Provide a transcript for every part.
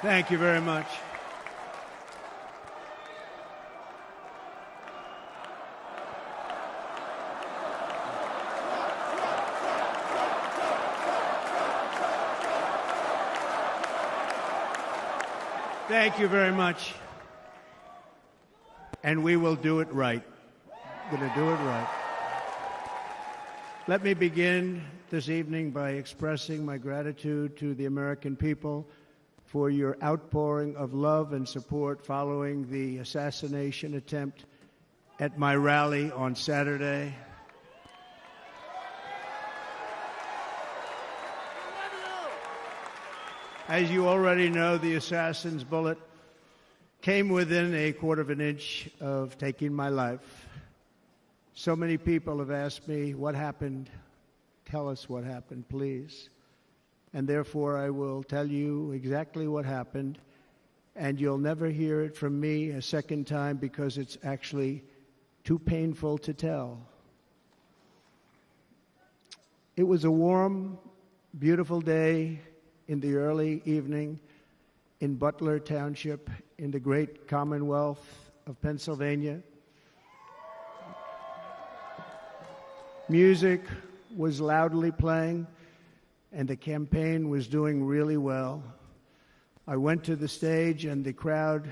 Thank you very much. Thank you very much. And we will do it right. We're going to do it right. Let me begin this evening by expressing my gratitude to the American people for your outpouring of love and support following the assassination attempt at my rally on Saturday. As you already know, the assassin's bullet came within a quarter of an inch of taking my life. So many people have asked me, what happened? Tell us what happened, please. And therefore, I will tell you exactly what happened, and you'll never hear it from me a second time because it's actually too painful to tell. It was a warm, beautiful day in the early evening in Butler Township in the great Commonwealth of Pennsylvania. Music was loudly playing, and the campaign was doing really well. I went to the stage, and the crowd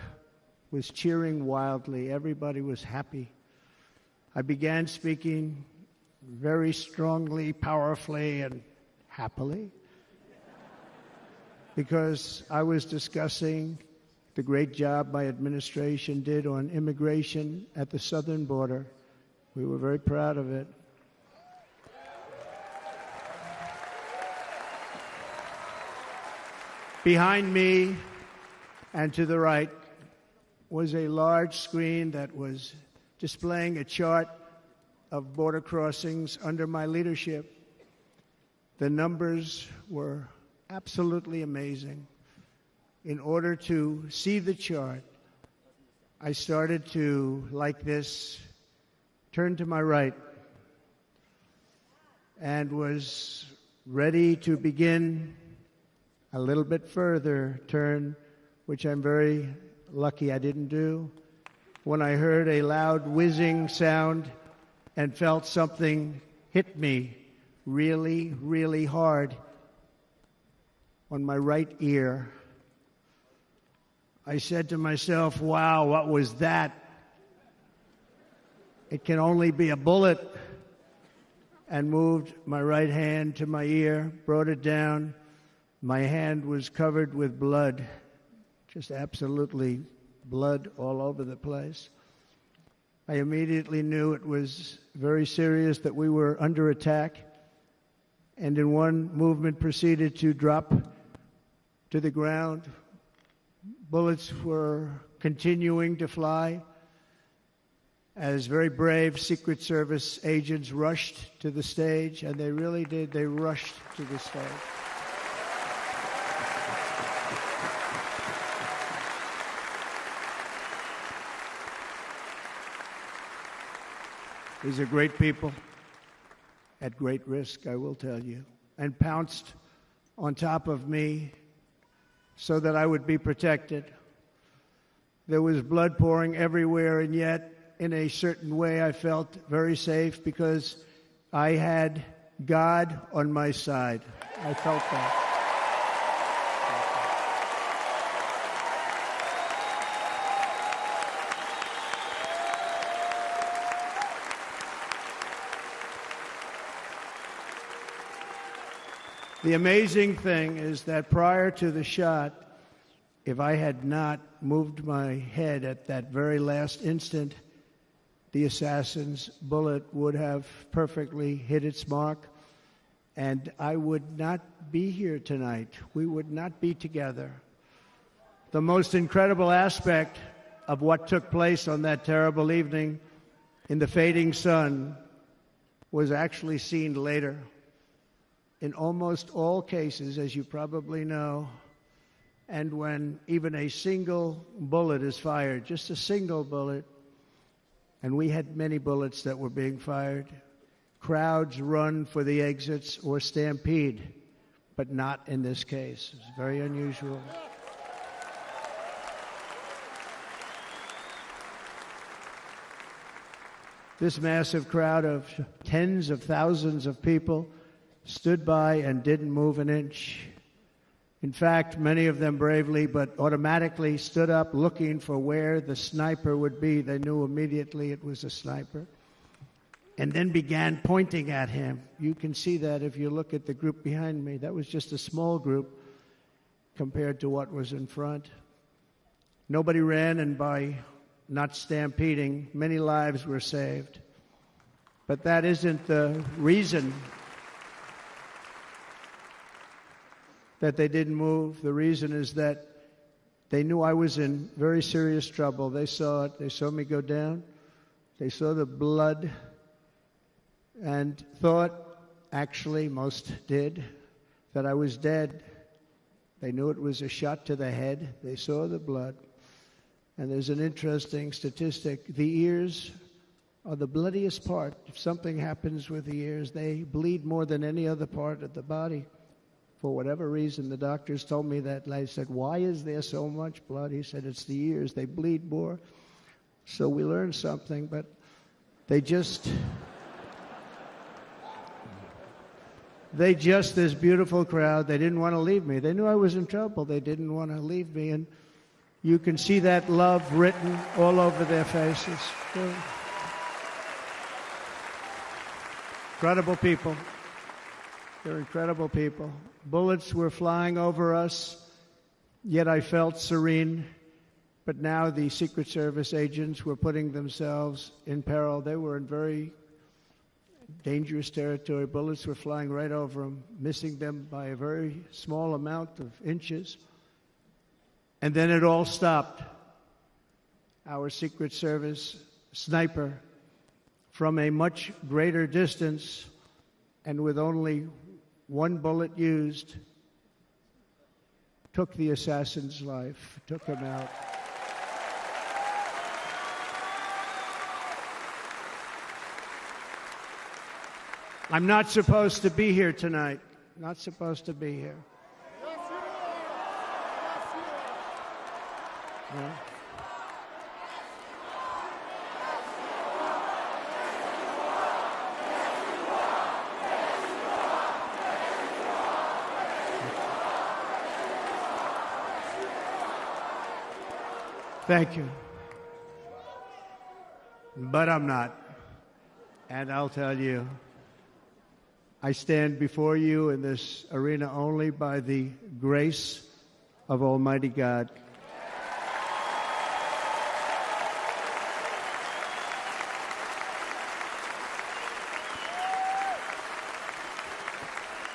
was cheering wildly. Everybody was happy. I began speaking very strongly, powerfully, and happily, because I was discussing the great job my administration did on immigration at the southern border. We were very proud of it. Behind me and to the right was a large screen that was displaying a chart of border crossings under my leadership. The numbers were absolutely amazing. In order to see the chart, I started to, like this, turn to my right and was ready to begin a little bit further turn, which I'm very lucky I didn't do, when I heard a loud whizzing sound and felt something hit me really, really hard on my right ear. I said to myself, wow, what was that? It can only be a bullet. And moved my right hand to my ear, brought it down. My hand was covered with blood, just absolutely blood all over the place. I immediately knew it was very serious, that we were under attack, and in one movement proceeded to drop to the ground. Bullets were continuing to fly as very brave Secret Service agents rushed to the stage, and they really did. They rushed to the stage. These are great people at great risk, I will tell you, and pounced on top of me so that I would be protected. There was blood pouring everywhere, and yet, in a certain way, I felt very safe because I had God on my side. I felt that. The amazing thing is that prior to the shot, if I had not moved my head at that very last instant, the assassin's bullet would have perfectly hit its mark, and I would not be here tonight. We would not be together. The most incredible aspect of what took place on that terrible evening in the fading sun was actually seen later. In almost all cases, as you probably know, and when even a single bullet is fired, just a single bullet, and we had many bullets that were being fired, crowds run for the exits or stampede, but not in this case. It's very unusual. This massive crowd of tens of thousands of people stood by and didn't move an inch. In fact, many of them bravely but automatically stood up looking for where the sniper would be. They knew immediately it was a sniper. And then began pointing at him. You can see that if you look at the group behind me. That was just a small group compared to what was in front. Nobody ran, and by not stampeding, many lives were saved. But that isn't the reason that they didn't move. The reason is that they knew I was in very serious trouble. They saw it. They saw me go down. They saw the blood and thought, actually most did, that I was dead. They knew it was a shot to the head. They saw the blood. And there's an interesting statistic. The ears are the bloodiest part. If something happens with the ears, they bleed more than any other part of the body. For whatever reason, the doctors told me that. And I said, why is there so much blood? He said, it's the ears. They bleed more. So we learned something, but they just, this beautiful crowd, they didn't want to leave me. They knew I was in trouble. They didn't want to leave me. And you can see that love written all over their faces. Incredible people. They're incredible people. Bullets were flying over us, yet I felt serene. But now the Secret Service agents were putting themselves in peril. They were in very dangerous territory. Bullets were flying right over them, missing them by a very small amount of inches. And then it all stopped. Our Secret Service sniper, from a much greater distance and with only one bullet used, took the assassin's life, took him out. I'm not supposed to be here tonight. Not supposed to be here. Yeah. Thank you. But I'm not. And I'll tell you, I stand before you in this arena only by the grace of Almighty God.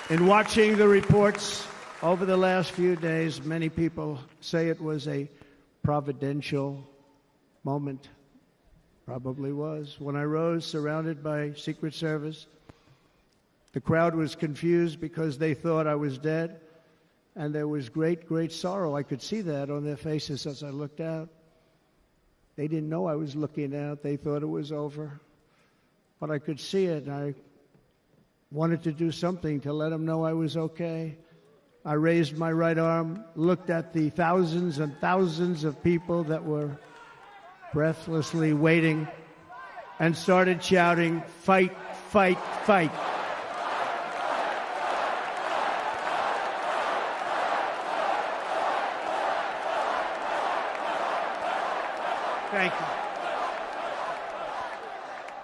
In watching the reports over the last few days, many people say it was a providential moment. Probably was. When I rose, surrounded by Secret Service, the crowd was confused because they thought I was dead, and there was great, great sorrow. I could see that on their faces as I looked out. They didn't know I was looking out. They thought it was over. But I could see it, and I wanted to do something to let them know I was okay. I raised my right arm, looked at the thousands and thousands of people that were breathlessly waiting, and started shouting, "Fight, fight, fight." Thank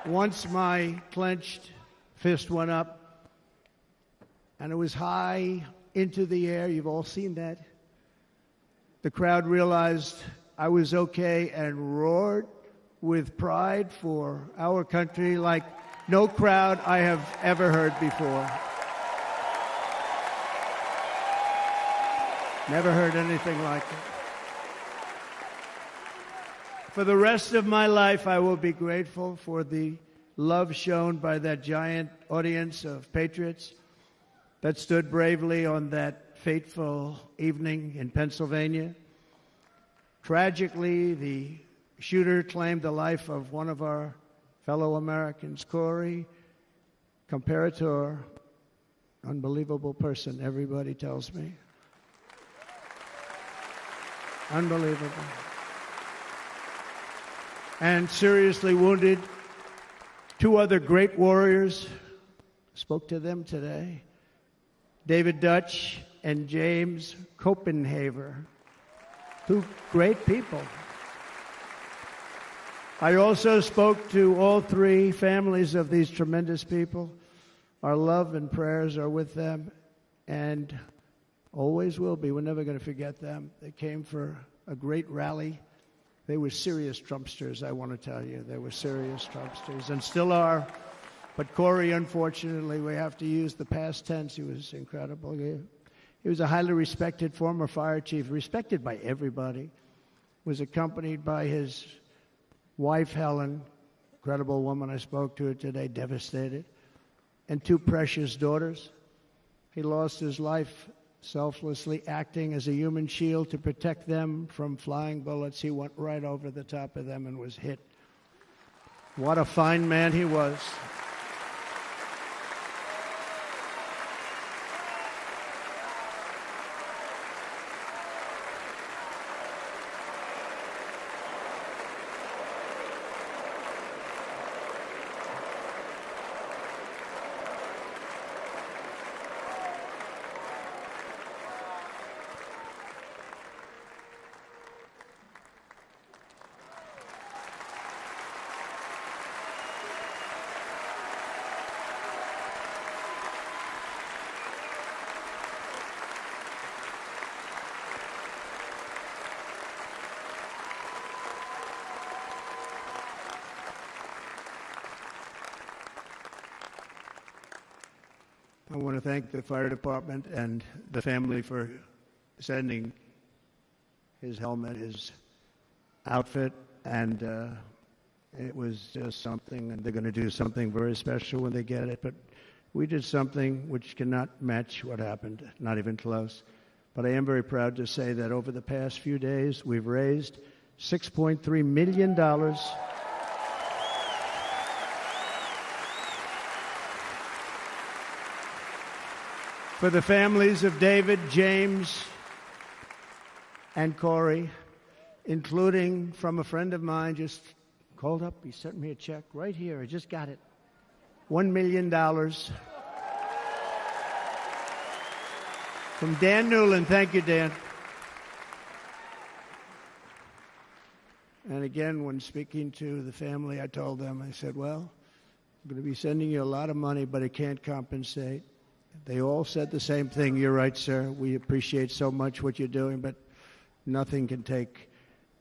you. Once my clenched fist went up, and it was high into the air. You've all seen that. The crowd realized I was okay and roared with pride for our country like no crowd I have ever heard before. Never heard anything like it. For the rest of my life, I will be grateful for the love shown by that giant audience of patriots that stood bravely on that fateful evening in Pennsylvania. Tragically, the shooter claimed the life of one of our fellow Americans, Corey. comparator, unbelievable person, everybody tells me. Unbelievable. And seriously wounded. 2 other great warriors, spoke to them today. David Dutch and James Copenhaver. 2 great people. I also spoke to all 3 families of these tremendous people. Our love and prayers are with them and always will be. We're never going to forget them. They came for a great rally. They were serious Trumpsters, I want to tell you. They were serious Trumpsters and still are. But Corey, unfortunately, we have to use the past tense. He was incredible. He was a highly respected former fire chief, respected by everybody. Was accompanied by his wife, Helen, incredible woman. I spoke to her today, devastated, and 2 precious daughters. He lost his life selflessly acting as a human shield to protect them from flying bullets. He went right over the top of them and was hit. What a fine man he was. I want to thank the fire department and the family for sending his helmet, his outfit, and it was just something, and they're going to do something very special when they get it. But we did something which cannot match what happened, not even close. But I am very proud to say that over the past few days, we've raised $6.3 million for the families of David, James, and Corey, including from a friend of mine just called up. He sent me a check right here. I just got it. $1 million from Dan Newland. Thank you, Dan. And again, when speaking to the family, I told them, I said, well, I'm going to be sending you a lot of money, but it can't compensate. They all said the same thing. You're right, sir. We appreciate so much what you're doing, but nothing can take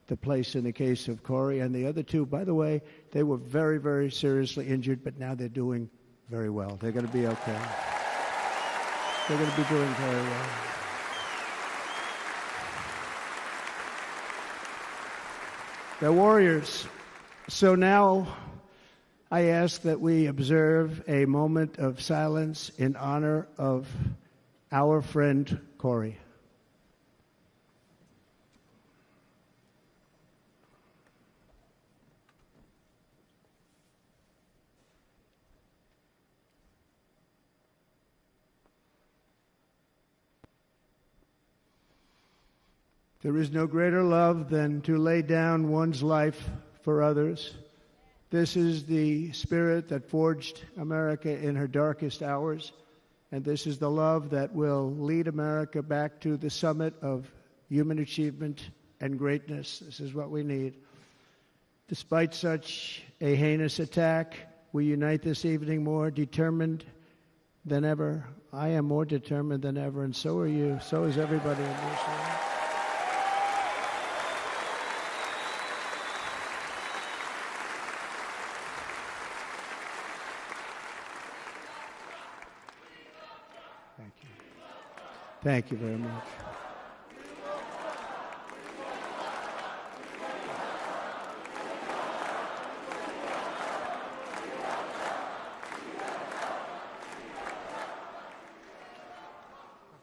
the place in the case of Corey. And the other 2, by the way, they were very, very seriously injured, but now they're doing very well. They're going to be okay. They're going to be doing very well. They're warriors. So now I ask that we observe a moment of silence in honor of our friend Corey. There is no greater love than to lay down one's life for others. This is the spirit that forged America in her darkest hours, and this is the love that will lead America back to the summit of human achievement and greatness. This is what we need. Despite such a heinous attack, we unite this evening more determined than ever. I am more determined than ever, and so are you. So is everybody in this room. Thank you very much.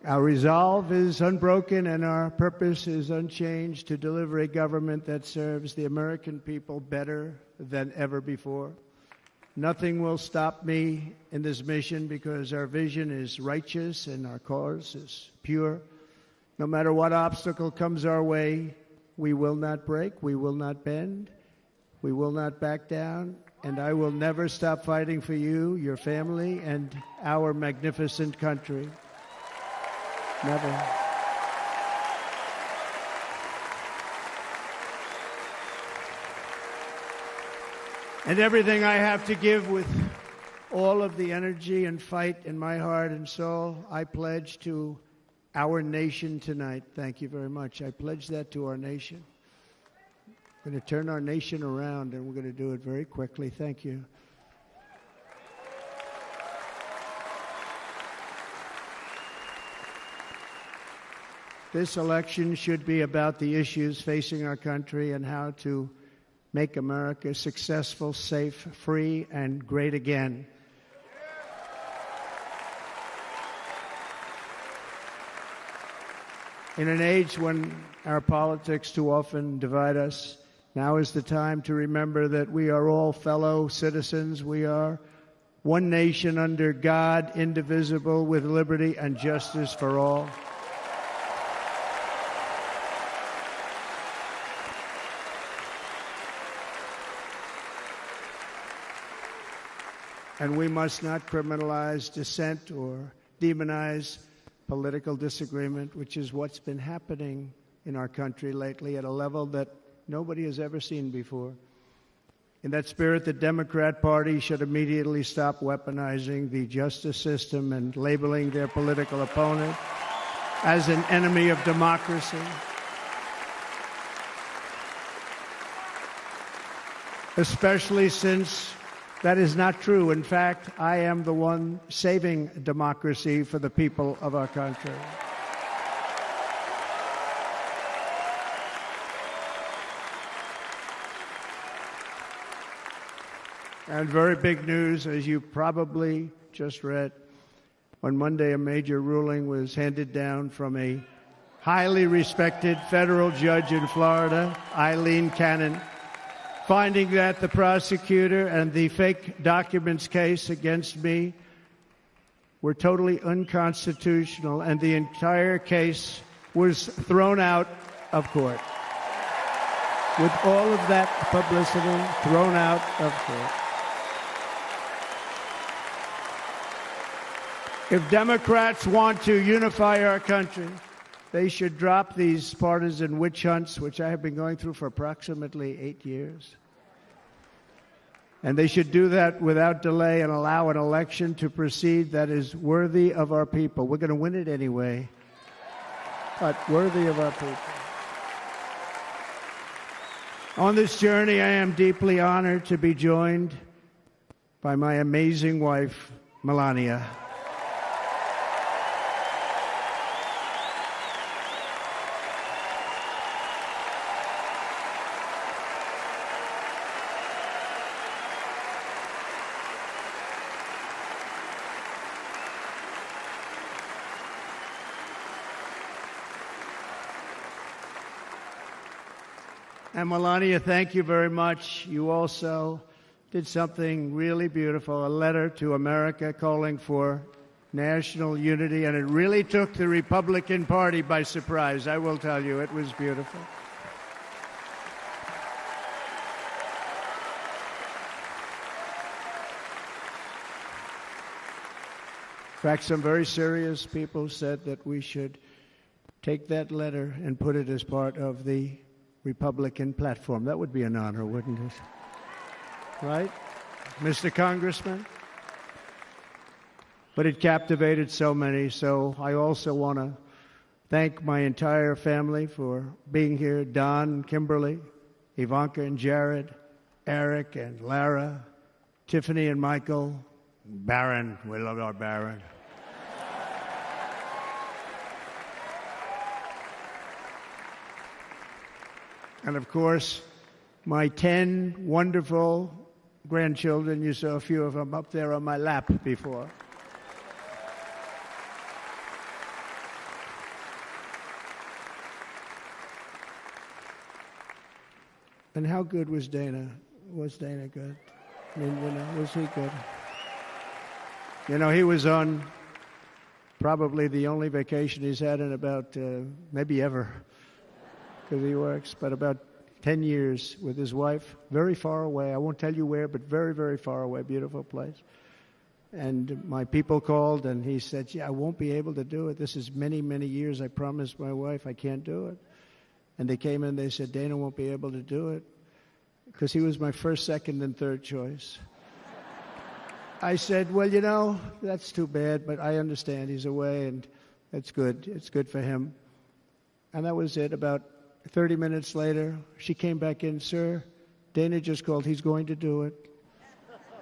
Our resolve is unbroken and our purpose is unchanged to deliver a government that serves the American people better than ever before. Nothing will stop me in this mission because our vision is righteous and our cause is pure. No matter what obstacle comes our way, we will not break, we will not bend, we will not back down, and I will never stop fighting for you, your family, and our magnificent country. Never. And everything I have to give with all of the energy and fight in my heart and soul, I pledge to our nation tonight. Thank you very much. I pledge that to our nation. We're going to turn our nation around, and we're going to do it very quickly. Thank you. This election should be about the issues facing our country and how to make America successful, safe, free, and great again. In an age when our politics too often divide us, now is the time to remember that we are all fellow citizens. We are one nation under God, indivisible, with liberty and justice for all. And we must not criminalize dissent or demonize political disagreement, which is what's been happening in our country lately at a level that nobody has ever seen before. In that spirit, the Democrat Party should immediately stop weaponizing the justice system and labeling their political opponent as an enemy of democracy. Especially since that is not true. In fact, I am the one saving democracy for the people of our country. And very big news, as you probably just read, on Monday a major ruling was handed down from a highly respected federal judge in Florida, Eileen Cannon, finding that the prosecutor and the fake documents case against me were totally unconstitutional, and the entire case was thrown out of court. With all of that publicity, thrown out of court. If Democrats want to unify our country, they should drop these partisan witch hunts, which I have been going through for approximately 8 years. And they should do that without delay and allow an election to proceed that is worthy of our people. We're going to win it anyway, but worthy of our people. On this journey, I am deeply honored to be joined by my amazing wife, Melania. And Melania, thank you very much. You also did something really beautiful, a letter to America calling for national unity, and it really took the Republican Party by surprise. I will tell you, it was beautiful. In fact, some very serious people said that we should take that letter and put it as part of the Republican platform. That would be an honor, wouldn't it? Right, Mr. Congressman? But it captivated so many, so I also want to thank my entire family for being here, Don, Kimberly, Ivanka and Jared, Eric and Lara, Tiffany and Michael, Barron. We love our Barron. And, of course, my 10 wonderful grandchildren. You saw a few of them up there on my lap before. And how good was Dana? Was Dana good? I mean, was he good? He was on probably the only vacation he's had in about, maybe ever, because he works, but about 10 years with his wife, very far away. I won't tell you where, but very, very far away, beautiful place. And my people called, and he said, I won't be able to do it. This is many, many years. I promised my wife I can't do it. And they came in, they said, Dana won't be able to do it, because he was my first, second, and third choice. I said, well, that's too bad, but I understand he's away, and that's good. It's good for him. And that was it. About 30 minutes later, she came back in, sir, Dana just called. He's going to do it.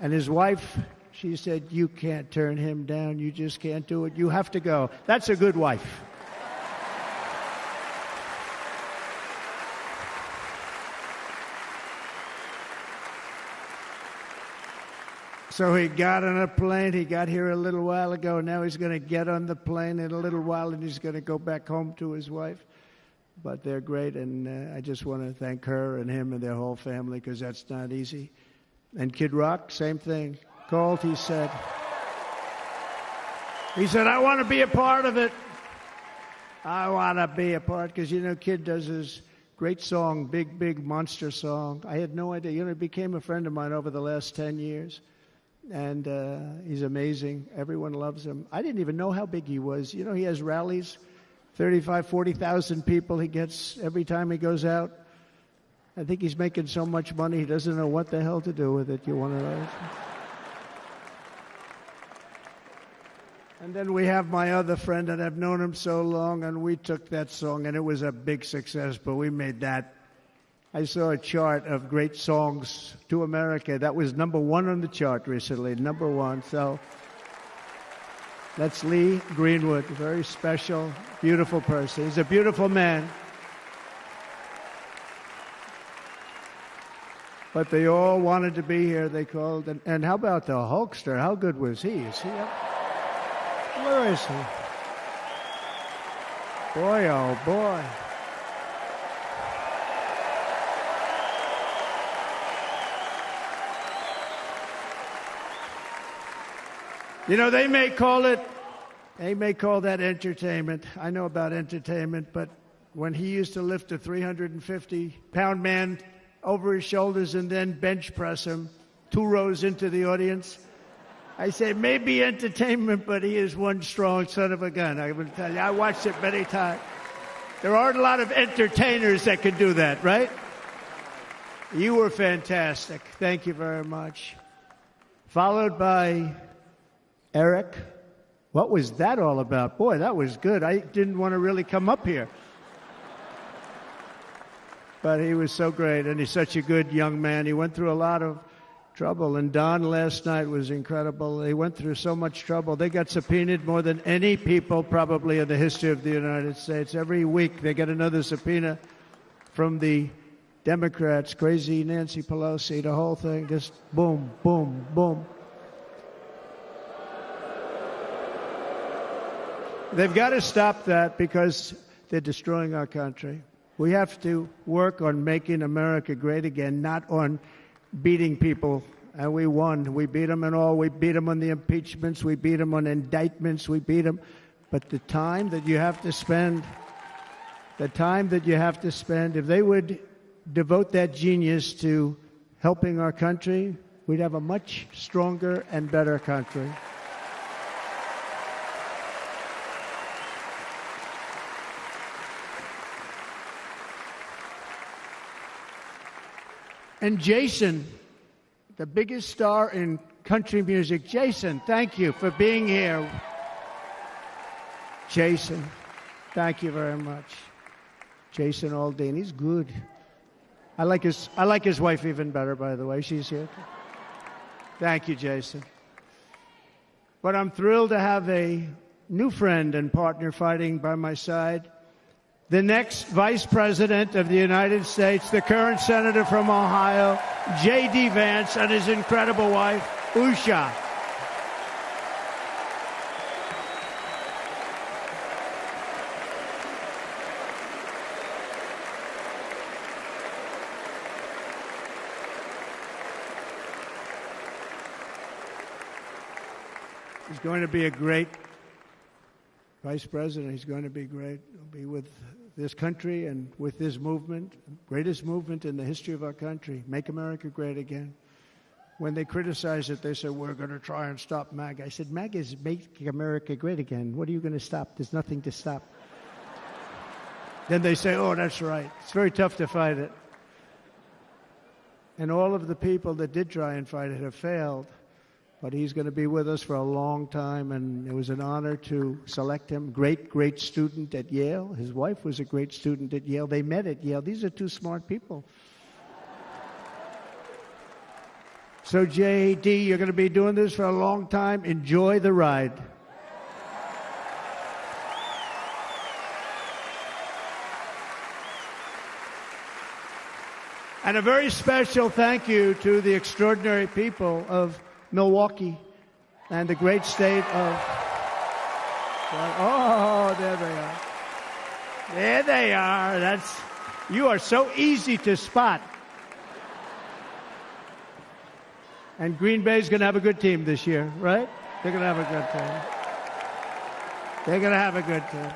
And his wife, she said, you can't turn him down. You just can't do it. You have to go. That's a good wife. So he got on a plane. He got here a little while ago. Now he's going to get on the plane in a little while, and he's going to go back home to his wife. But they're great, and I just want to thank her and him and their whole family, because that's not easy. And Kid Rock, same thing. Called, he said, I want to be a part of it. I want to be a part, because, Kid does his great song, Big, Big Monster song. I had no idea. He became a friend of mine over the last 10 years. And he's amazing. Everyone loves him. I didn't even know how big he was. He has rallies, 35, 40,000 people he gets every time he goes out. I think he's making so much money he doesn't know what the hell to do with it. You want to know? And then we have my other friend, and I've known him so long, and we took that song, and it was a big success, but we made that. I saw a chart of great songs to America. That was number one on the chart recently, number one. So that's Lee Greenwood, a very special, beautiful person. He's a beautiful man. But they all wanted to be here, they called. And how about the Hulkster? How good was he? Is he up? Where is he? Boy, oh boy. They may call that entertainment. I know about entertainment, but when he used to lift a 350-pound man over his shoulders and then bench press him 2 rows into the audience, I say, maybe entertainment, but he is one strong son of a gun. I will tell you, I watched it many times. There aren't a lot of entertainers that can do that, right? You were fantastic. Thank you very much. Followed by Eric. What was that all about? Boy, that was good. I didn't want to really come up here. But he was so great, and he's such a good young man. He went through a lot of trouble, and Don last night was incredible. He went through so much trouble. They got subpoenaed more than any people probably in the history of the United States. Every week they get another subpoena from the Democrats, crazy Nancy Pelosi, the whole thing, just boom, boom, boom. They've got to stop that because they're destroying our country. We have to work on making America great again, not on beating people. And we won. We beat them in all. We beat them on the impeachments. We beat them on indictments. We beat them. But the time that you have to spend, if they would devote that genius to helping our country, we'd have a much stronger and better country. And Jason, the biggest star in country music. Jason, thank you for being here. Jason, thank you very much. Jason Aldean, he's good. I like his wife even better, by the way. She's here. Thank you, Jason. But I'm thrilled to have a new friend and partner fighting by my side. The next Vice President of the United States, the current Senator from Ohio, J.D. Vance, and his incredible wife, Usha. He's going to be a great vice president. He's going to be great. He'll be with this country and with this movement, greatest movement in the history of our country, Make America Great Again. When they criticize it, they say, we're going to try and stop MAGA. I said, MAGA is Make America Great Again. What are you going to stop? There's nothing to stop. Then they say, oh, that's right. It's very tough to fight it. And all of the people that did try and fight it have failed. But he's going to be with us for a long time, and it was an honor to select him. Great, great student at Yale. His wife was a great student at Yale. They met at Yale. These are two smart people. So, J.D., you're going to be doing this for a long time. Enjoy the ride. And a very special thank you to the extraordinary people of Milwaukee and the great state of... Oh, there they are. There they are. You are so easy to spot. And Green Bay's going to have a good team this year, right? They're going to have a good team. They're going to have a good team.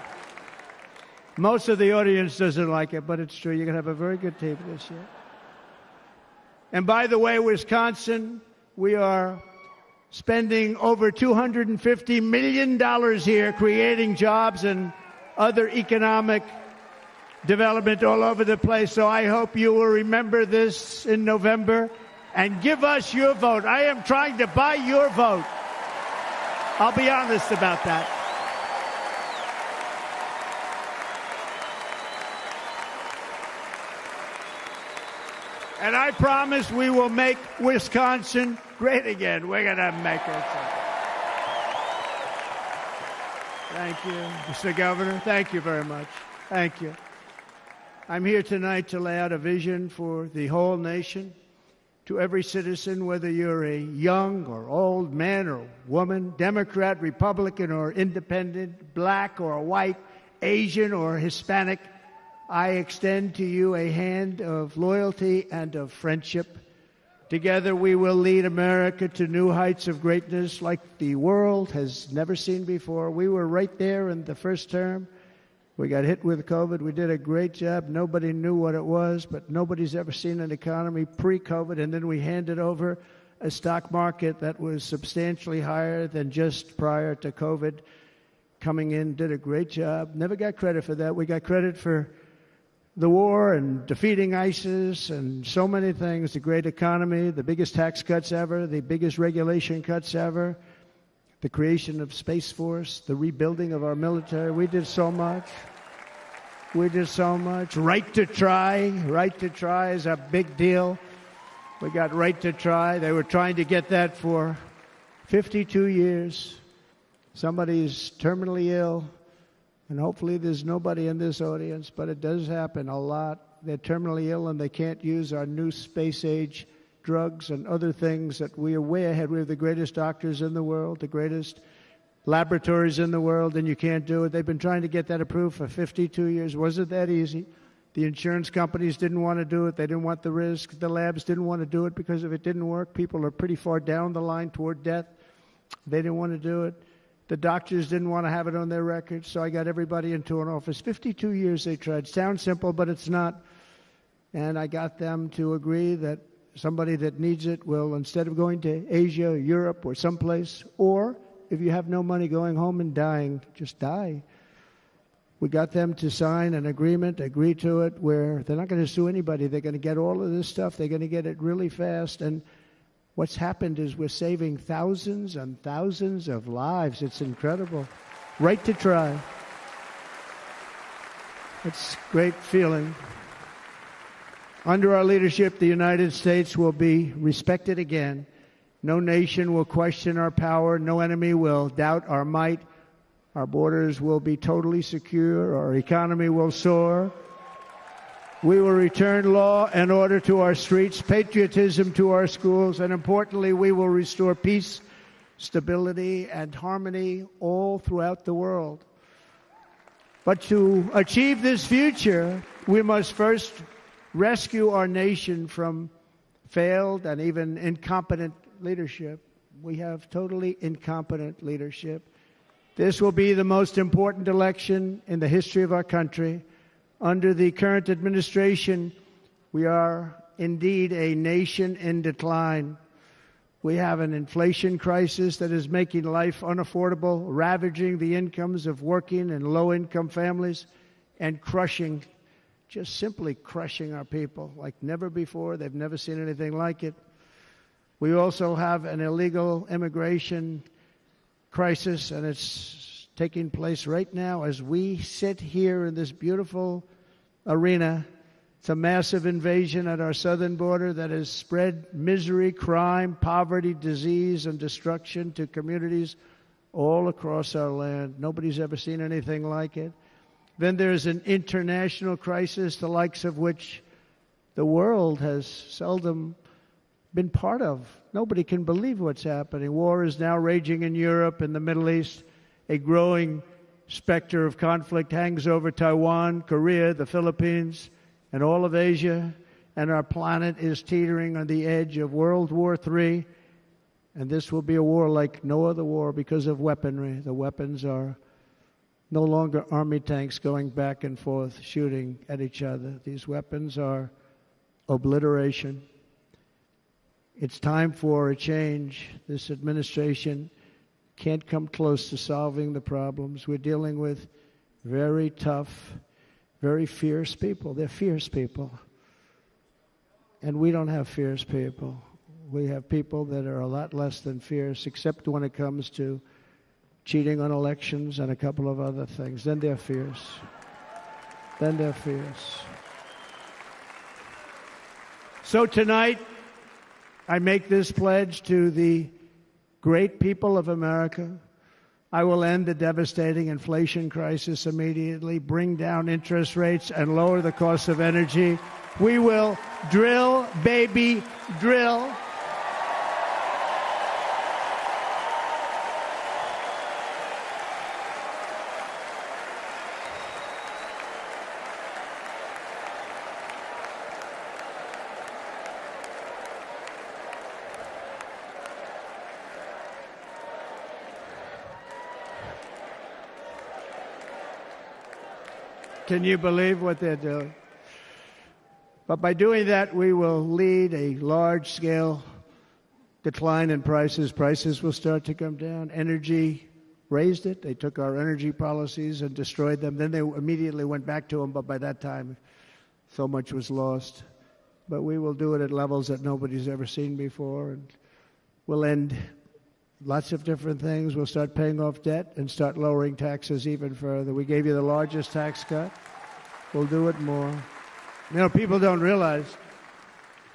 Most of the audience doesn't like it, but it's true. You're going to have a very good team this year. And by the way, Wisconsin, we are spending over $250 million here creating jobs and other economic development all over the place. So I hope you will remember this in November and give us your vote. I am trying to buy your vote. I'll be honest about that. And I promise we will make Wisconsin great again. We're going to make it. Thank you, Mr. Governor. Thank you very much. Thank you. I'm here tonight to lay out a vision for the whole nation. To every citizen, whether you're a young or old man or woman, Democrat, Republican, or independent, black or white, Asian or Hispanic, I extend to you a hand of loyalty and of friendship. Together we will lead America to new heights of greatness like the world has never seen before. We were right there in the first term. We got hit with COVID. We did a great job. Nobody knew what it was, but nobody's ever seen an economy pre-COVID. And then we handed over a stock market that was substantially higher than just prior to COVID. Coming in, did a great job. Never got credit for that. We got credit for the war and defeating ISIS and so many things, the great economy, the biggest tax cuts ever, the biggest regulation cuts ever, the creation of Space Force, the rebuilding of our military. We did so much. We did so much. Right to try. Right to try is a big deal. We got right to try. They were trying to get that for 52 years. Somebody's terminally ill. And hopefully there's nobody in this audience, but it does happen a lot. They're terminally ill and they can't use our new space-age drugs and other things that we are way ahead. We have the greatest doctors in the world, the greatest laboratories in the world, and you can't do it. They've been trying to get that approved for 52 years. Wasn't that easy? The insurance companies didn't want to do it. They didn't want the risk. The labs didn't want to do it because if it didn't work, people are pretty far down the line toward death. They didn't want to do it. The doctors didn't want to have it on their records, so I got everybody into an office. 52 years they tried. Sounds simple, but it's not. And I got them to agree that somebody that needs it will, instead of going to Asia or Europe or someplace, or if you have no money going home and dying, just die. We got them to sign an agreement, agree to it, where they're not going to sue anybody. They're going to get all of this stuff. They're going to get it really fast. And what's happened is we're saving thousands and thousands of lives. It's incredible. Right to try. It's a great feeling. Under our leadership, the United States will be respected again. No nation will question our power. No enemy will doubt our might. Our borders will be totally secure. Our economy will soar. We will return law and order to our streets, patriotism to our schools, and importantly, we will restore peace, stability, and harmony all throughout the world. But to achieve this future, we must first rescue our nation from failed and even incompetent leadership. We have totally incompetent leadership. This will be the most important election in the history of our country. Under the current administration, we are indeed a nation in decline. We have an inflation crisis that is making life unaffordable, ravaging the incomes of working and low-income families, and crushing, just simply crushing our people like never before. They've never seen anything like it. We also have an illegal immigration crisis, and it's taking place right now as we sit here in this beautiful arena. It's a massive invasion at our southern border that has spread misery, crime, poverty, disease, and destruction to communities all across our land. Nobody's ever seen anything like it. Then there's an international crisis, the likes of which the world has seldom been part of. Nobody can believe what's happening. War is now raging in Europe and the Middle East. A growing specter of conflict hangs over Taiwan, Korea, the Philippines, and all of Asia. And our planet is teetering on the edge of World War III. And this will be a war like no other war because of weaponry. The weapons are no longer army tanks going back and forth shooting at each other. These weapons are obliteration. It's time for a change. This administration can't come close to solving the problems. We're dealing with very tough, very fierce people. They're fierce people. And we don't have fierce people. We have people that are a lot less than fierce, except when it comes to cheating on elections and a couple of other things. Then they're fierce. Then they're fierce. So tonight, I make this pledge to the great people of America. I will end the devastating inflation crisis immediately, bring down interest rates, and lower the cost of energy. We will drill, baby, drill. Can you believe what they're doing? But by doing that, we will lead a large-scale decline in prices. Prices will start to come down. Energy raised it. They took our energy policies and destroyed them. Then they immediately went back to them, but by that time, so much was lost. But we will do it at levels that nobody's ever seen before, and we'll end lots of different things. We'll start paying off debt and start lowering taxes even further. We gave you the largest tax cut. We'll do it more. You know, people don't realize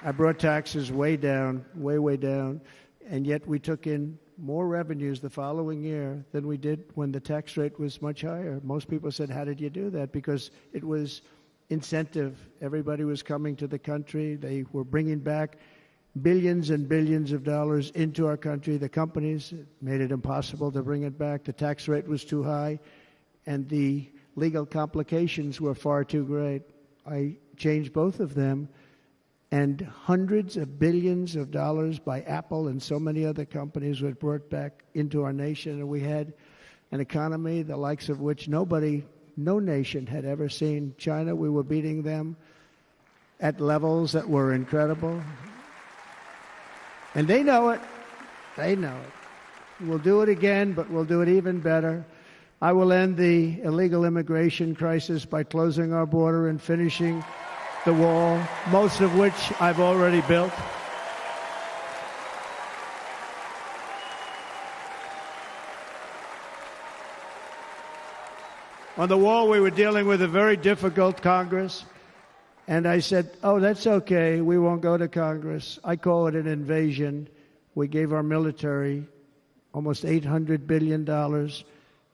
I brought taxes way down, way down, and yet we took in more revenues the following year than we did when the tax rate was much higher. Most people said, how did you do that? Because it was incentive. Everybody was coming to the country. They were bringing back billions and billions of dollars into our country. The companies made it impossible to bring it back. The tax rate was too high, and the legal complications were far too great. I changed both of them, and hundreds of billions of dollars by Apple and so many other companies were brought back into our nation, and we had an economy the likes of which no nation had ever seen. China, we were beating them at levels that were incredible. And they know it. They know it. We'll do it again, but we'll do it even better. I will end the illegal immigration crisis by closing our border and finishing the wall, most of which I've already built. On the wall, we were dealing with a very difficult Congress. And I said, oh, that's okay. We won't go to Congress. I call it an invasion. We gave our military almost $800 billion.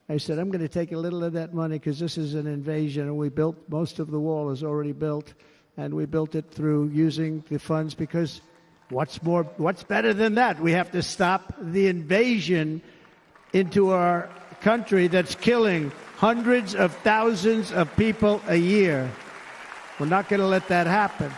I said, I'm going to take a little of that money because this is an invasion. And we built, most of the wall is already built. And we built it through using the funds because what's better than that? We have to stop the invasion into our country that's killing hundreds of thousands of people a year. We're not going to let that happen.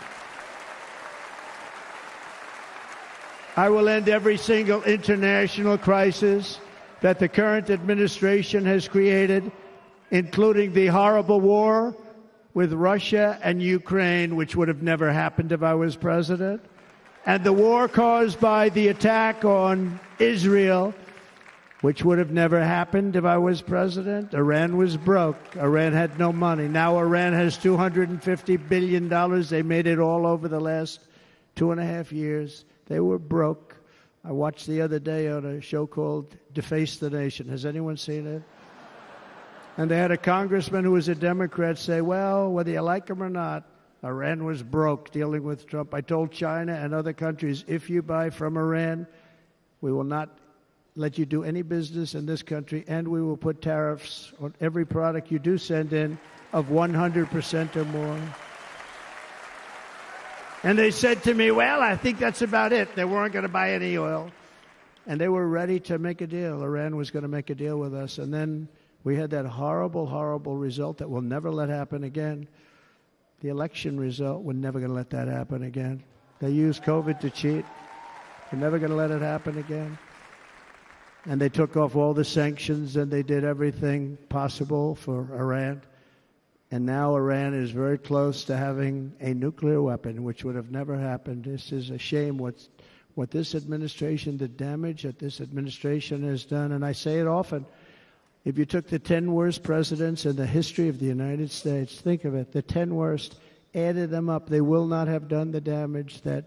I will end every single international crisis that the current administration has created, including the horrible war with Russia and Ukraine, which would have never happened if I was president, and the war caused by the attack on Israel, which would have never happened if I was president. Iran was broke. Iran had no money. Now Iran has $250 billion. They made it all over the last 2.5 years. They were broke. I watched the other day on a show called Deface the Nation. Has anyone seen it? And they had a congressman who was a Democrat say, well, whether you like him or not, Iran was broke dealing with Trump. I told China and other countries, if you buy from Iran, we will not let you do any business in this country, and we will put tariffs on every product you do send in of 100% or more. And they said to me, well, I think that's about it. They weren't going to buy any oil. And they were ready to make a deal. Iran was going to make a deal with us. And then we had that horrible, horrible result that we'll never let happen again. The election result, we're never going to let that happen again. They used COVID to cheat. We're never going to let it happen again. And they took off all the sanctions, and they did everything possible for Iran. And now Iran is very close to having a nuclear weapon, which would have never happened. This is a shame what this administration, the damage that this administration has done. And I say it often, if you took the 10 worst presidents in the history of the United States, think of it, the 10 worst, added them up, they will not have done the damage that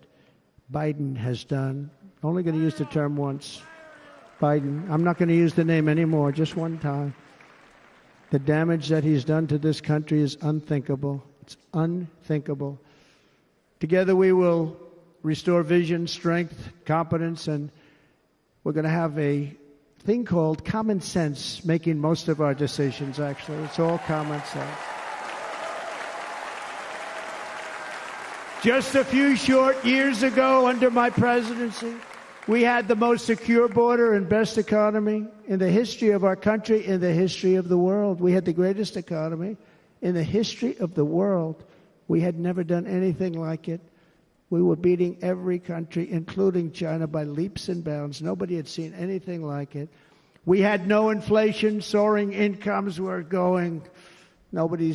Biden has done. I'm only going to use the term once. Biden. I'm not going to use the name anymore, just one time. The damage that he's done to this country is unthinkable. It's unthinkable. Together we will restore vision, strength, competence, and we're going to have a thing called common sense making most of our decisions, actually. It's all common sense. Just a few short years ago, under my presidency, we had the most secure border and best economy in the history of our country, in the history of the world. We had the greatest economy in the history of the world. We had never done anything like it. We were beating every country, including China, by leaps and bounds. Nobody had seen anything like it. We had no inflation. Soaring incomes were going. Nobody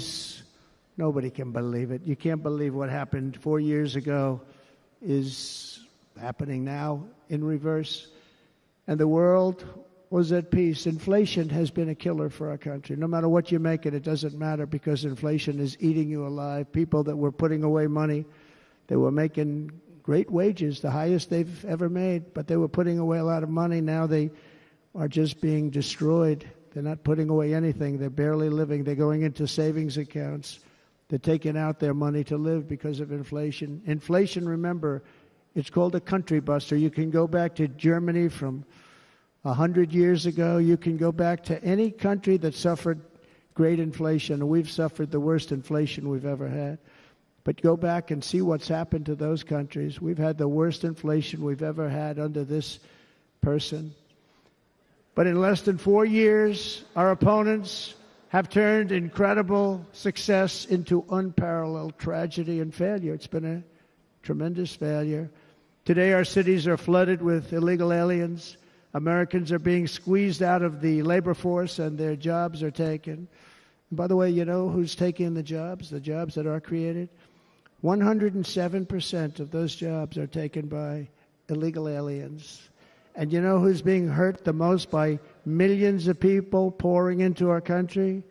can believe it. You can't believe what happened 4 years ago is happening now in reverse. And the world was at peace. Inflation has been a killer for our country. No matter what you make it, it doesn't matter because inflation is eating you alive. People that were putting away money, they were making great wages, the highest they've ever made, but they were putting away a lot of money. Now they are just being destroyed. They're not putting away anything. They're barely living. They're going into savings accounts. They're taking out their money to live because of inflation. Inflation, remember, it's called a country buster. You can go back to Germany from 100 years ago. You can go back to any country that suffered great inflation. And we've suffered the worst inflation we've ever had. But go back and see what's happened to those countries. We've had the worst inflation we've ever had under this person. But in less than 4 years, our opponents have turned incredible success into unparalleled tragedy and failure. It's been a tremendous failure. Today, our cities are flooded with illegal aliens. Americans are being squeezed out of the labor force and their jobs are taken. And by the way, you know who's taking the jobs that are created? 107% of those jobs are taken by illegal aliens. And you know who's being hurt the most by millions of people pouring into our country?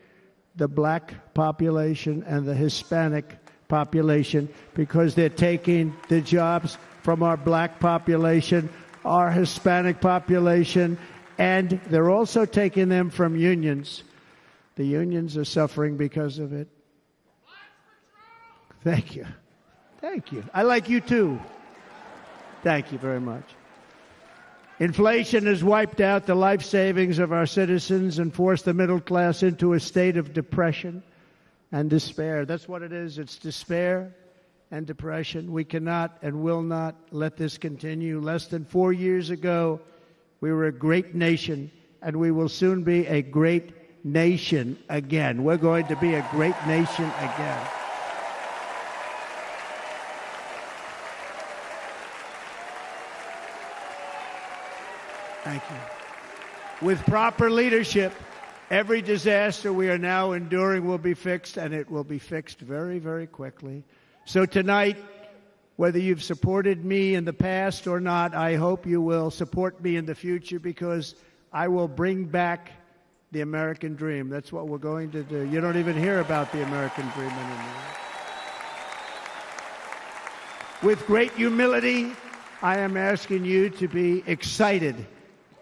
The black population and the Hispanic population, because they're taking the jobs from our black population, our Hispanic population, and they're also taking them from unions. The unions are suffering because of it. Thank you. Thank you. I like you too. Thank you very much. Inflation has wiped out the life savings of our citizens and forced the middle class into a state of depression and despair. That's what it is. It's despair and depression. We cannot and will not let this continue. Less than 4 years ago, we were a great nation, and we will soon be a great nation again. We're going to be a great nation again. Thank you. With proper leadership, every disaster we are now enduring will be fixed, and it will be fixed very, very quickly. So tonight, whether you've supported me in the past or not, I hope you will support me in the future, because I will bring back the American dream. That's what we're going to do. You don't even hear about the American dream anymore. With great humility, I am asking you to be excited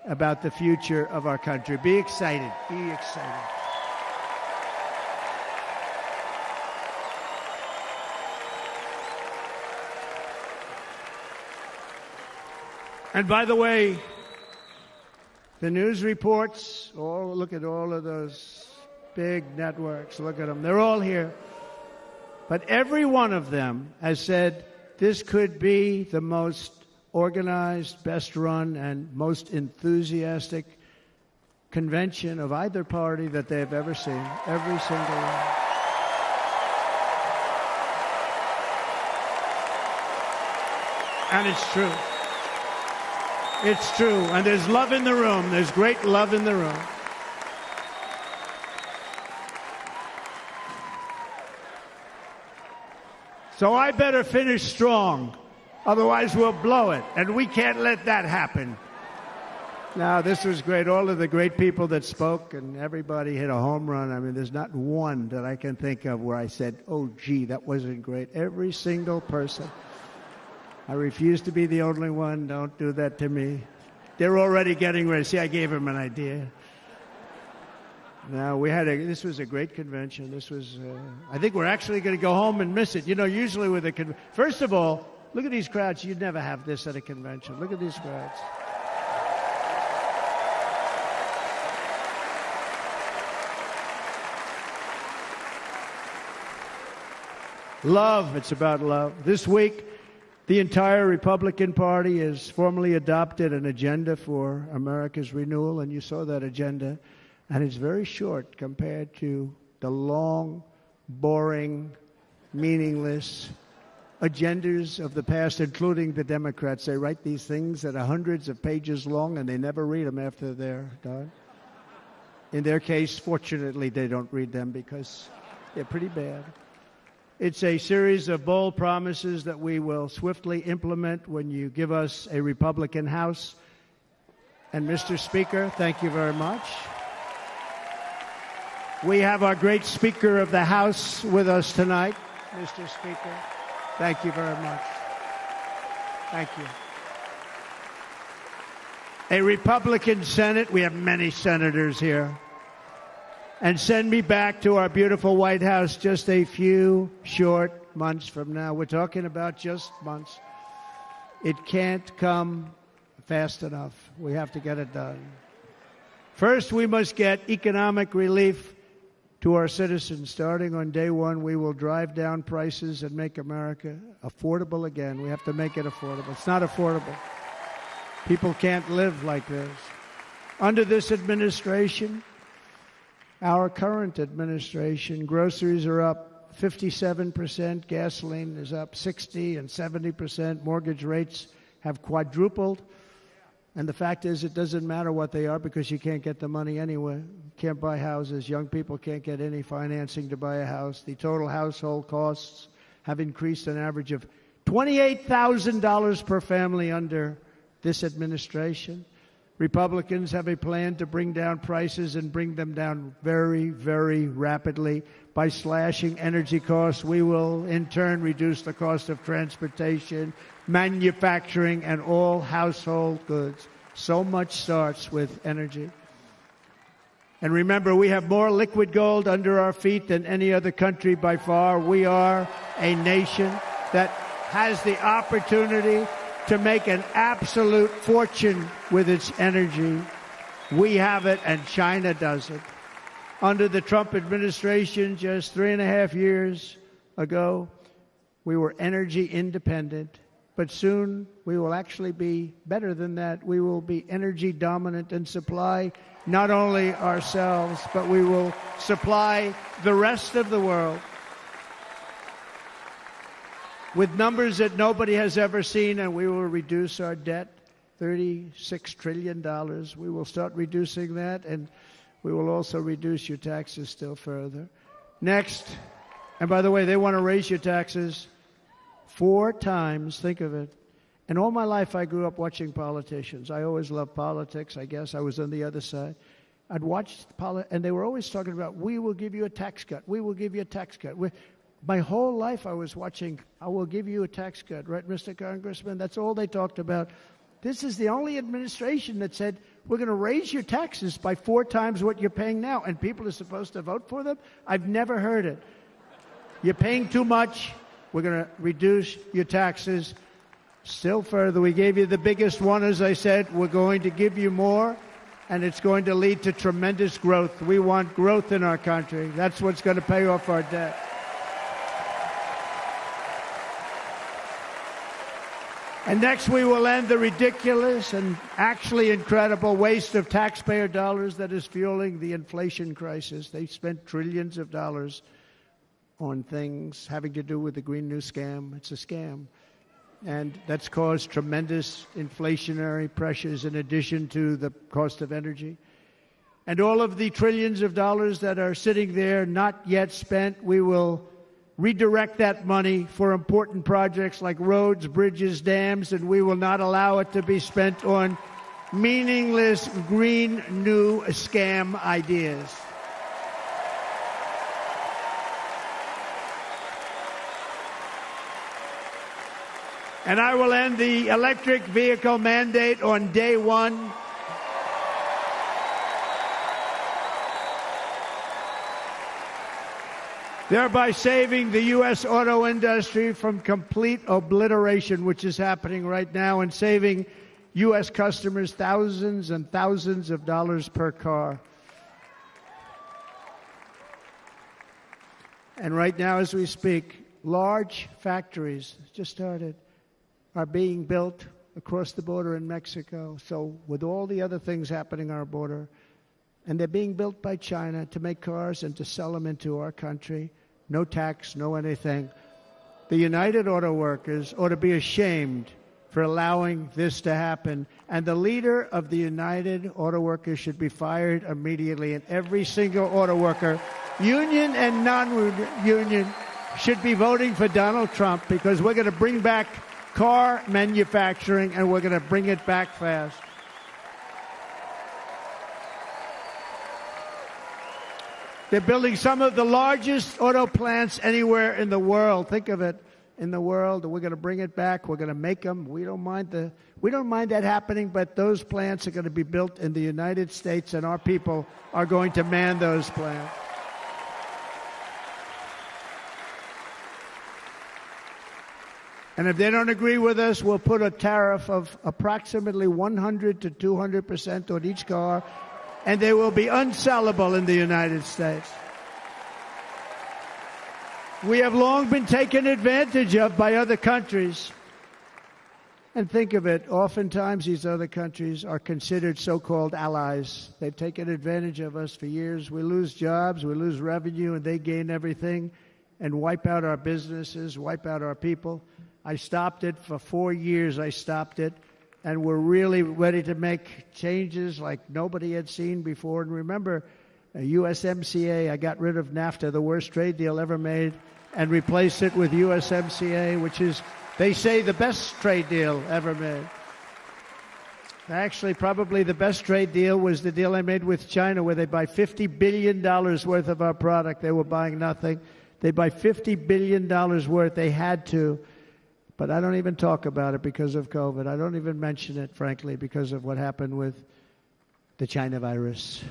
about the future of our country. Be excited. Be excited. And by the way, the news reports, look at all of those big networks. Look at them. They're all here. But every one of them has said this could be the most organized, best run, and most enthusiastic convention of either party that they've ever seen. Every single one. And it's true. It's true. And there's love in the room. There's great love in the room. So I better finish strong. Otherwise, we'll blow it. And we can't let that happen. Now, this was great. All of the great people that spoke, and everybody hit a home run. I mean, there's not one that I can think of where I said, oh, gee, that wasn't great. Every single person. I refuse to be the only one. Don't do that to me. They're already getting ready. See, I gave them an idea. Now, this was a great convention. This was, I think we're actually going to go home and miss it. You know, usually with a first of all, look at these crowds. You'd never have this at a convention. Look at these crowds. Love. It's about love. This week, the entire Republican Party has formally adopted an agenda for America's renewal, and you saw that agenda. And it's very short compared to the long, boring, meaningless agendas of the past, including the Democrats. They write these things that are hundreds of pages long, and they never read them after they're done. In their case, fortunately, they don't read them because they're pretty bad. It's a series of bold promises that we will swiftly implement when you give us a Republican House. And Mr. Speaker, thank you very much. We have our great Speaker of the House with us tonight. Mr. Speaker, thank you very much. Thank you. A Republican Senate, we have many senators here. And send me back to our beautiful White House just a few short months from now. We're talking about just months. It can't come fast enough. We have to get it done. First, we must get economic relief to our citizens. Starting on day one, we will drive down prices and make America affordable again. We have to make it affordable. It's not affordable. People can't live like this. Under this administration, our current administration, groceries are up 57%, gasoline is up 60% and 70%, mortgage rates have quadrupled. And the fact is, it doesn't matter what they are because you can't get the money anyway. You can't buy houses. Young people can't get any financing to buy a house. The total household costs have increased an average of $28,000 per family under this administration. Republicans have a plan to bring down prices and bring them down very, very rapidly. By slashing energy costs, we will in turn reduce the cost of transportation, manufacturing, and all household goods. So much starts with energy. And remember, we have more liquid gold under our feet than any other country by far. We are a nation that has the opportunity to make an absolute fortune with its energy. We have it, and China doesn't. Under the Trump administration, just 3.5 years ago, we were energy independent. But soon, we will actually be better than that. We will be energy dominant and supply not only ourselves, but we will supply the rest of the world with numbers that nobody has ever seen, and we will reduce our debt $36 trillion. We will start reducing that, and we will also reduce your taxes still further. Next, and by the way, they want to raise your taxes 4 times. Think of it. And all my life, I grew up watching politicians. I always loved politics. I guess I was on the other side. I'd watch and they were always talking about, we will give you a tax cut. We will give you a tax cut. My whole life, I was watching, I will give you a tax cut. Right, Mr. Congressman? That's all they talked about. This is the only administration that said, we're going to raise your taxes by 4 times what you're paying now, and people are supposed to vote for them? I've never heard it. You're paying too much. We're going to reduce your taxes still further. We gave you the biggest one, as I said. We're going to give you more, and it's going to lead to tremendous growth. We want growth in our country. That's what's going to pay off our debt. And next, we will end the ridiculous and actually incredible waste of taxpayer dollars that is fueling the inflation crisis. They spent trillions of dollars on things having to do with the Green New Scam. It's a scam. And that's caused tremendous inflationary pressures in addition to the cost of energy. And all of the trillions of dollars that are sitting there not yet spent, we will redirect that money for important projects like roads, bridges, dams, and we will not allow it to be spent on meaningless Green New Scam ideas. And I will end the electric vehicle mandate on day one. Thereby saving the U.S. auto industry from complete obliteration, which is happening right now, and saving U.S. customers thousands and thousands of dollars per car. And right now, as we speak, large factories just started are being built across the border in Mexico. So with all the other things happening on our border, and they're being built by China to make cars and to sell them into our country. No tax, no anything. The United Auto Workers ought to be ashamed for allowing this to happen. And the leader of the United Auto Workers should be fired immediately. And every single auto worker, union and non-union, should be voting for Donald Trump, because we're going to bring back car manufacturing, and we're going to bring it back fast. They're building some of the largest auto plants anywhere in the world. Think of it, in the world. We're going to bring it back. We're going to make them. We don't mind that happening, but those plants are going to be built in the United States, and our people are going to man those plants. And if they don't agree with us, we'll put a tariff of approximately 100 to 200% on each car, and they will be unsellable in the United States. We have long been taken advantage of by other countries. And think of it, oftentimes these other countries are considered so-called allies. They've taken advantage of us for years. We lose jobs, we lose revenue, and they gain everything and wipe out our businesses, wipe out our people. I stopped it for 4 years. I stopped it. And we're really ready to make changes like nobody had seen before. And remember, USMCA, I got rid of NAFTA, the worst trade deal ever made, and replaced it with USMCA, which is, they say, the best trade deal ever made. Actually, probably the best trade deal was the deal I made with China, where they buy $50 billion worth of our product. They were buying nothing. They buy $50 billion worth. They had to. But I don't even talk about it because of COVID. I don't even mention it, frankly, because of what happened with the China virus.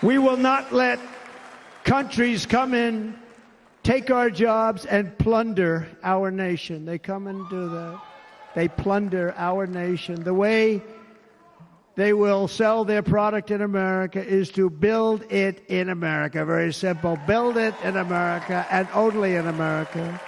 We will not let countries come in, take our jobs, and plunder our nation. They come and do that. They plunder our nation. The way they will sell their product in America is to build it in America. Very simple. Build it in America and only in America.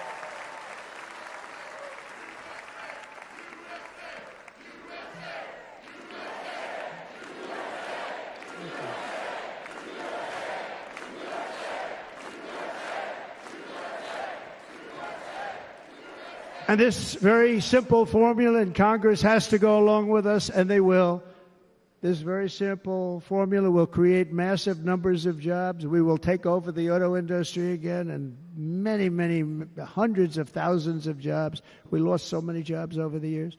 And this very simple formula, and Congress has to go along with us, and they will. This very simple formula will create massive numbers of jobs. We will take over the auto industry again, and many, many hundreds of thousands of jobs. We lost so many jobs over the years.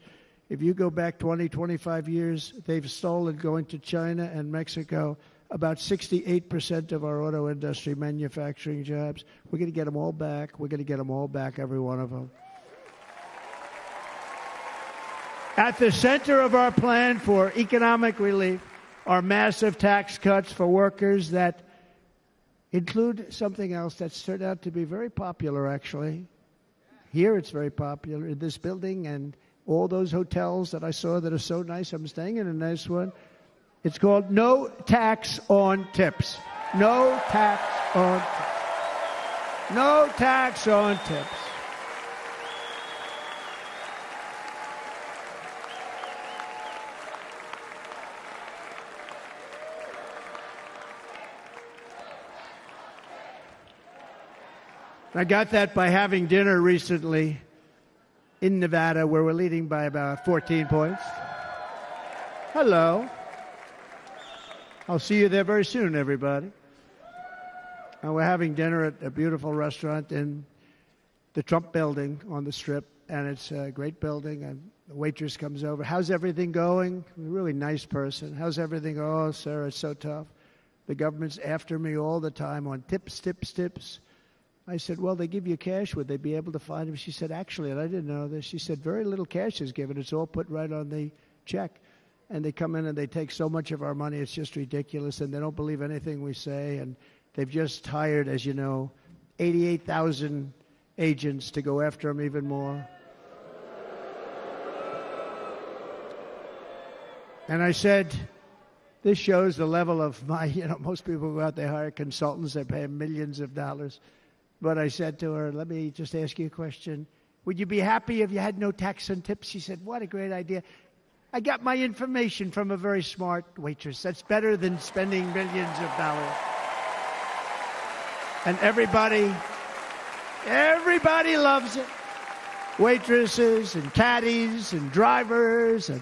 If you go back 20, 25 years, they've stolen, going to China and Mexico, about 68% of our auto industry manufacturing jobs. We're going to get them all back. We're going to get them all back, every one of them. At the center of our plan for economic relief are massive tax cuts for workers that include something else that's turned out to be very popular, actually. Here it's very popular in this building and all those hotels that I saw that are so nice. I'm staying in a nice one. It's called no tax on tips. No tax on tips. No tax on tips. I got that by having dinner recently in Nevada, where we're leading by about 14 points. Hello. I'll see you there very soon, everybody. And we're having dinner at a beautiful restaurant in the Trump building on the Strip, and it's a great building, and the waitress comes over. How's everything going? A really nice person. How's everything? Oh, Sarah, it's so tough. The government's after me all the time on tips, tips, tips. I said, well, they give you cash. Would they be able to find him? She said, actually, and I didn't know this, she said, very little cash is given. It's all put right on the check. And they come in and they take so much of our money, it's just ridiculous, and they don't believe anything we say. And they've just hired, as you know, 88,000 agents to go after them even more. And I said, this shows the level of my, most people go out, they hire consultants, they pay them millions of dollars. But I said to her, let me just ask you a question. Would you be happy if you had no tax on tips? She said, what a great idea. I got my information from a very smart waitress. That's better than spending millions of dollars. And everybody loves it. Waitresses and caddies and drivers and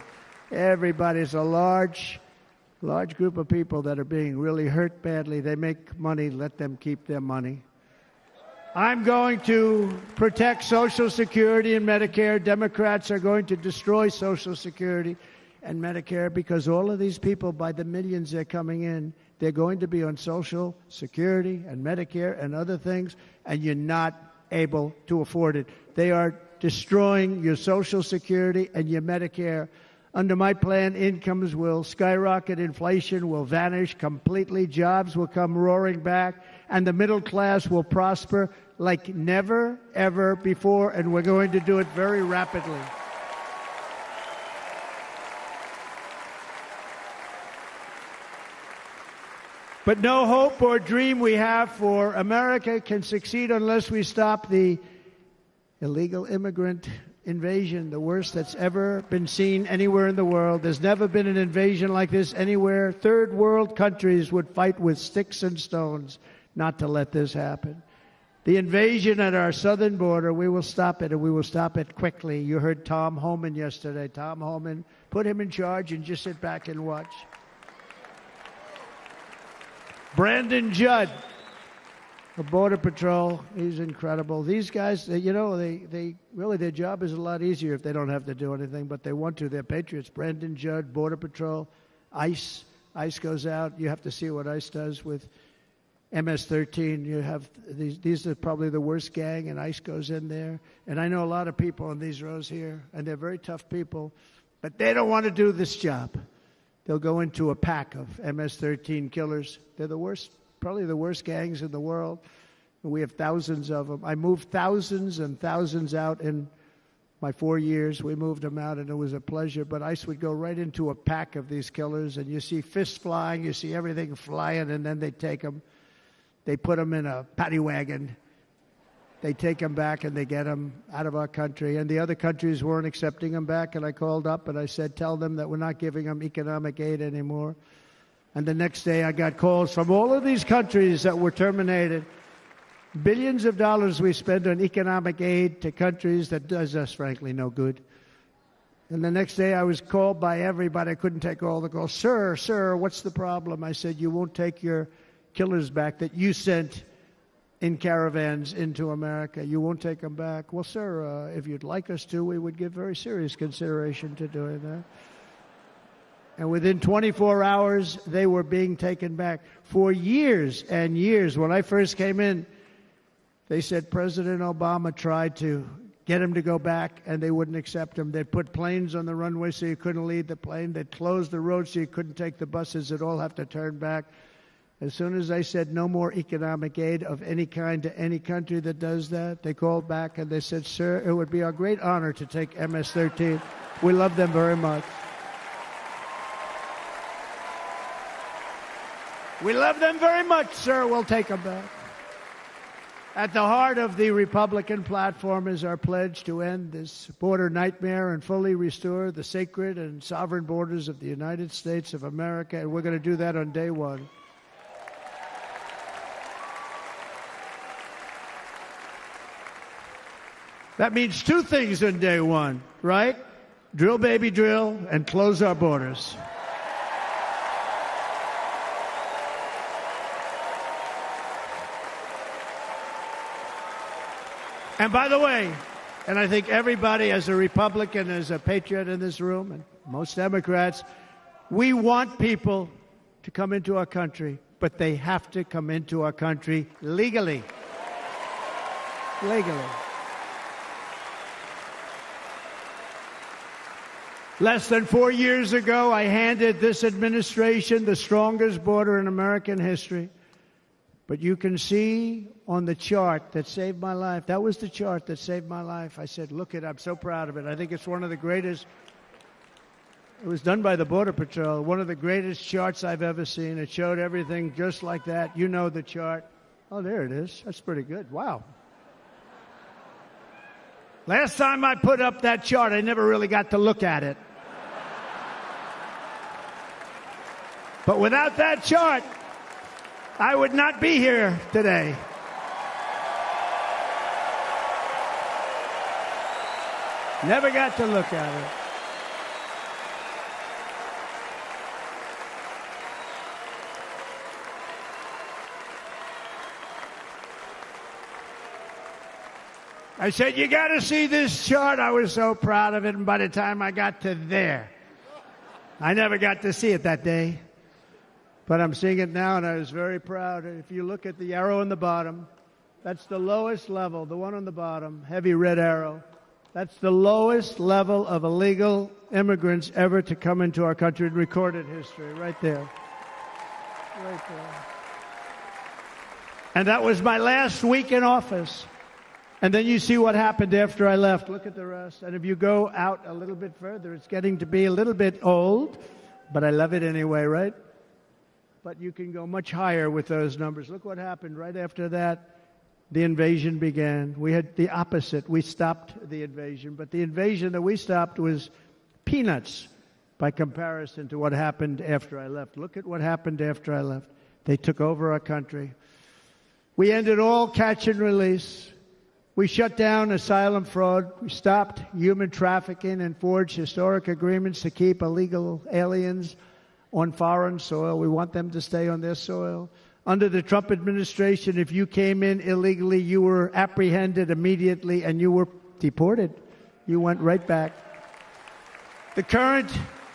everybody's a large group of people that are being really hurt badly. They make money, let them keep their money. I'm going to protect Social Security and Medicare. Democrats are going to destroy Social Security and Medicare because all of these people, by the millions they're coming in, they're going to be on Social Security and Medicare and other things, and you're not able to afford it. They are destroying your Social Security and your Medicare. Under my plan, incomes will skyrocket, inflation will vanish completely, jobs will come roaring back, and the middle class will prosper like never, ever before, and we're going to do it very rapidly. But no hope or dream we have for America can succeed unless we stop the illegal immigrant invasion, the worst that's ever been seen anywhere in the world. There's never been an invasion like this anywhere. Third world countries would fight with sticks and stones not to let this happen. The invasion at our southern border, we will stop it, and we will stop it quickly. You heard Tom Homan yesterday. Tom Homan, put him in charge and just sit back and watch. Brandon Judd, the Border Patrol, he's incredible. These guys, they really, their job is a lot easier if they don't have to do anything, but they want to. They're patriots. Brandon Judd, Border Patrol, ICE. ICE goes out. You have to see what ICE does with MS-13. You have these are probably the worst gang, and ICE goes in there. And I know a lot of people in these rows here, and they're very tough people, but they don't want to do this job. They'll go into a pack of MS-13 killers. They're the worst, probably the worst gangs in the world. We have thousands of them. I moved thousands and thousands out in my 4 years. We moved them out, and it was a pleasure. But ICE would go right into a pack of these killers, and you see fists flying, you see everything flying, and then they take them. They put them in a paddy wagon. They take them back, and they get them out of our country. And the other countries weren't accepting them back, and I called up, and I said, tell them that we're not giving them economic aid anymore. And the next day, I got calls from all of these countries that were terminated. Billions of dollars we spend on economic aid to countries that does us, frankly, no good. And the next day I was called by everybody. I couldn't take all the calls. Sir, what's the problem? I said, you won't take your killers back that you sent in caravans into America. You won't take them back. Well, sir, if you'd like us to, we would give very serious consideration to doing that. And within 24 hours, they were being taken back. For years and years, when I first came in, they said President Obama tried to get him to go back, and they wouldn't accept him. They'd put planes on the runway so you couldn't leave the plane. They'd close the road so you couldn't take the buses. They'd all have to turn back. As soon as I said no more economic aid of any kind to any country that does that, they called back and they said, sir, it would be our great honor to take MS-13. We love them very much. We love them very much, sir. We'll take them back. At the heart of the Republican platform is our pledge to end this border nightmare and fully restore the sacred and sovereign borders of the United States of America, and we're going to do that on day one. That means two things on day one, right? Drill, baby, drill, and close our borders. And by the way, and I think everybody as a Republican, as a patriot in this room, and most Democrats, we want people to come into our country, but they have to come into our country legally. Legally. Less than 4 years ago, I handed this administration the strongest border in American history. But you can see on the chart that saved my life, that was the chart that saved my life. I said, look it, I'm so proud of it. I think it's one of the greatest, it was done by the Border Patrol, one of the greatest charts I've ever seen. It showed everything just like that. You know the chart. Oh, there it is. That's pretty good. Wow. Last time I put up that chart, I never really got to look at it. But without that chart, I would not be here today. Never got to look at it. I said, you got to see this chart. I was so proud of it, and by the time I got to there, I never got to see it that day. But I'm seeing it now, and I was very proud. If you look at the arrow on the bottom, that's the lowest level, the one on the bottom, heavy red arrow. That's the lowest level of illegal immigrants ever to come into our country in recorded history, right there. Right there. And that was my last week in office. And then you see what happened after I left. Look at the rest. And if you go out a little bit further, it's getting to be a little bit old, but I love it anyway, right? But you can go much higher with those numbers. Look what happened right after that. The invasion began. We had the opposite. We stopped the invasion. But the invasion that we stopped was peanuts by comparison to what happened after I left. Look at what happened after I left. They took over our country. We ended all catch and release. We shut down asylum fraud. We stopped human trafficking and forged historic agreements to keep illegal aliens on foreign soil. We want them to stay on their soil. Under the Trump administration, if you came in illegally, you were apprehended immediately and you were deported. You went right back. The current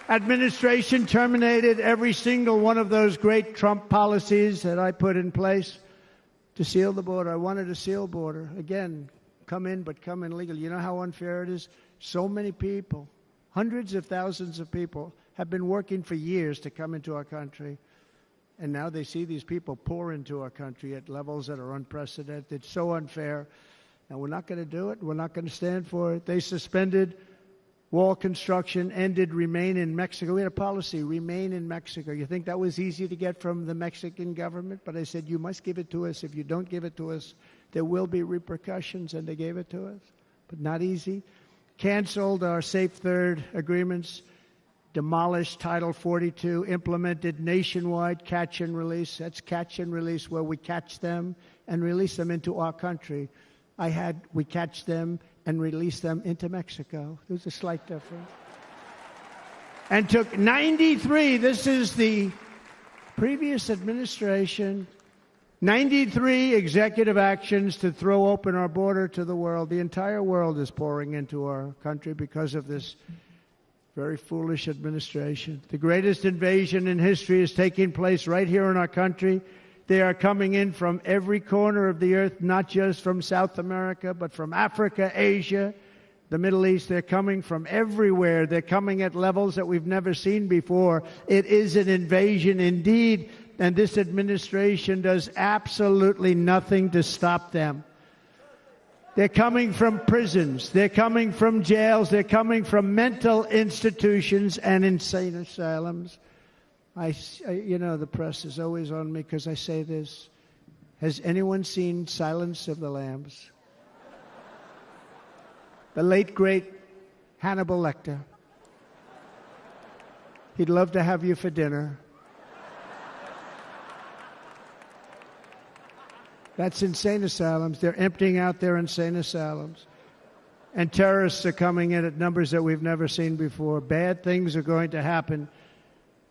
administration terminated every single one of those great Trump policies that I put in place to seal the border. I wanted a sealed border. Again, come in, but come in legally. You know how unfair it is? So many people, hundreds of thousands of people, have been working for years to come into our country. And now they see these people pour into our country at levels that are unprecedented. It's so unfair. And we're not going to do it. We're not going to stand for it. They suspended wall construction, ended remain in Mexico. We had a policy, remain in Mexico. You think that was easy to get from the Mexican government? But I said, you must give it to us. If you don't give it to us, there will be repercussions. And they gave it to us. But not easy. Canceled our Safe Third agreements. demolished Title 42, implemented nationwide catch and release. That's catch and release, where we catch them and release them into our country. We catch them and release them into Mexico. There's a slight difference. And took 93, this is the previous administration, 93 executive actions to throw open our border to the world. The entire world is pouring into our country because of this very foolish administration. The greatest invasion in history is taking place right here in our country. They are coming in from every corner of the earth, not just from South America, but from Africa, Asia, the Middle East. They're coming from everywhere. They're coming at levels that we've never seen before. It is an invasion indeed, and this administration does absolutely nothing to stop them. They're coming from prisons. They're coming from jails. They're coming from mental institutions and insane asylums. The press is always on me because I say this. Has anyone seen Silence of the Lambs? The late, great Hannibal Lecter. He'd love to have you for dinner. That's insane asylums. They're emptying out their insane asylums. And terrorists are coming in at numbers that we've never seen before. Bad things are going to happen.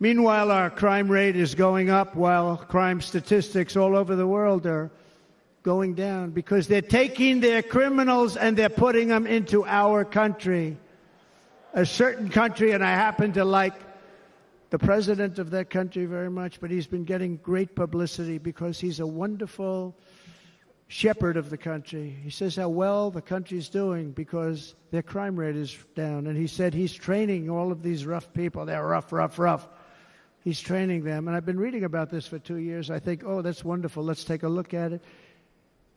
Meanwhile, our crime rate is going up, while crime statistics all over the world are going down, because they're taking their criminals and they're putting them into our country. A certain country, and I happen to like the president of that country very much, but he's been getting great publicity because he's a wonderful shepherd of the country. He says how well the country's doing because their crime rate is down. And he said he's training all of these rough people. They're rough. He's training them. And I've been reading about this for 2 years. I think, oh, that's wonderful. Let's take a look at it.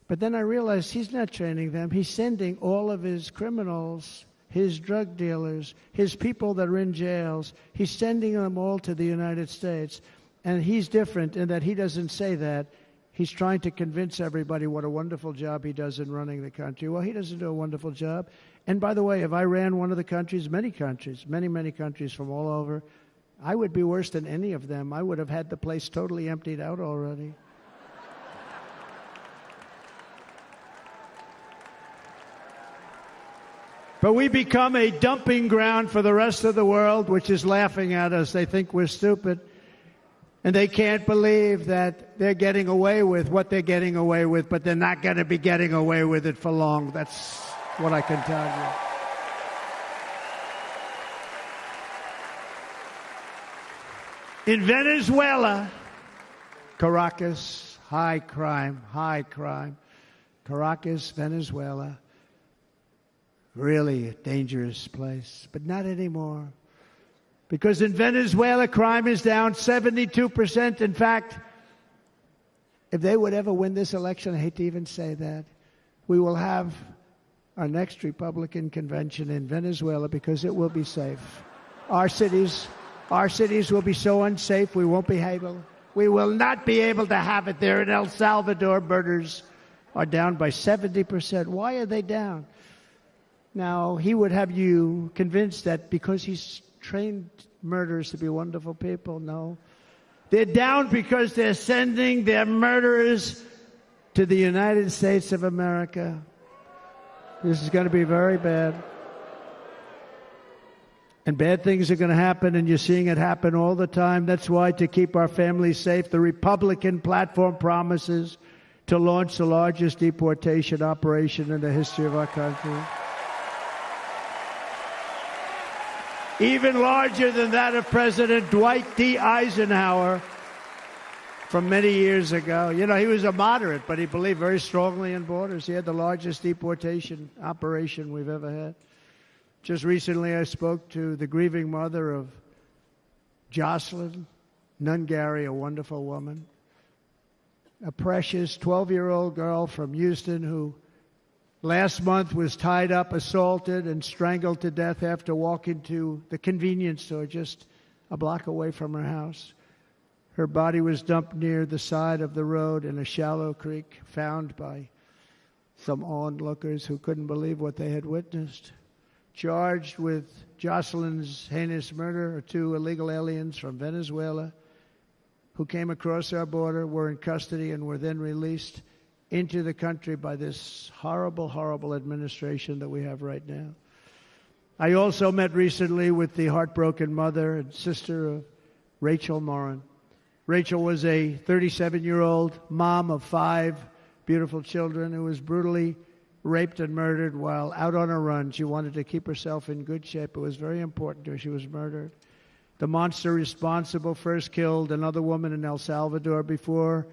But then I realized he's not training them. He's sending all of his criminals, his drug dealers, his people that are in jails, he's sending them all to the United States. And he's different in that he doesn't say that. He's trying to convince everybody what a wonderful job he does in running the country. Well, he doesn't do a wonderful job. And by the way, if I ran one of the countries, many countries from all over, I would be worse than any of them. I would have had the place totally emptied out already. But we become a dumping ground for the rest of the world, which is laughing at us. They think we're stupid. And they can't believe that they're getting away with what they're getting away with, but they're not going to be getting away with it for long. That's what I can tell you. In Venezuela, Caracas, high crime. Caracas, Venezuela. Really a dangerous place, but not anymore. Because in Venezuela, crime is down 72%. In fact, if they would ever win this election, I hate to even say that, we will have our next Republican convention in Venezuela because it will be safe. Our cities will be so unsafe, we will not be able to have it there. In El Salvador, murders are down by 70%. Why are they down? Now, he would have you convinced that because he's trained murderers to be wonderful people. No. They're down because they're sending their murderers to the United States of America. This is going to be very bad. And bad things are going to happen, and you're seeing it happen all the time. That's why, to keep our families safe, the Republican platform promises to launch the largest deportation operation in the history of our country. Even larger than that of President Dwight D. Eisenhower from many years ago. You know, he was a moderate, but he believed very strongly in borders. He had the largest deportation operation we've ever had. Just recently, I spoke to the grieving mother of Jocelyn Nungary, a wonderful woman, a precious 12-year-old girl from Houston who last month was tied up, assaulted, and strangled to death after walking to the convenience store just a block away from her house. Her body was dumped near the side of the road in a shallow creek, found by some onlookers who couldn't believe what they had witnessed. charged with Jocelyn's heinous murder are two illegal aliens from Venezuela who came across our border, were in custody, and were then released into the country by this horrible, horrible administration that we have right now. I also met recently with the heartbroken mother and sister of Rachel Morin. Rachel was a 37-year-old mom of 5 beautiful children who was brutally raped and murdered while out on a run. She wanted to keep herself in good shape. It was very important to her. She was murdered. The monster responsible first killed another woman in El Salvador before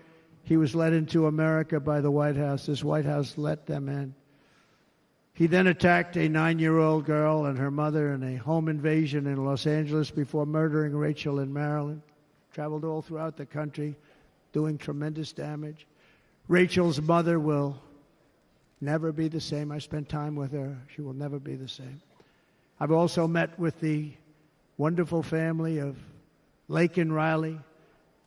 he was led into America by the White House. This White House let them in. He then attacked a 9-year-old girl and her mother in a home invasion in Los Angeles before murdering Rachel in Maryland. Traveled all throughout the country, doing tremendous damage. Rachel's mother will never be the same. I spent time with her. She will never be the same. I've also met with the wonderful family of Laken Riley,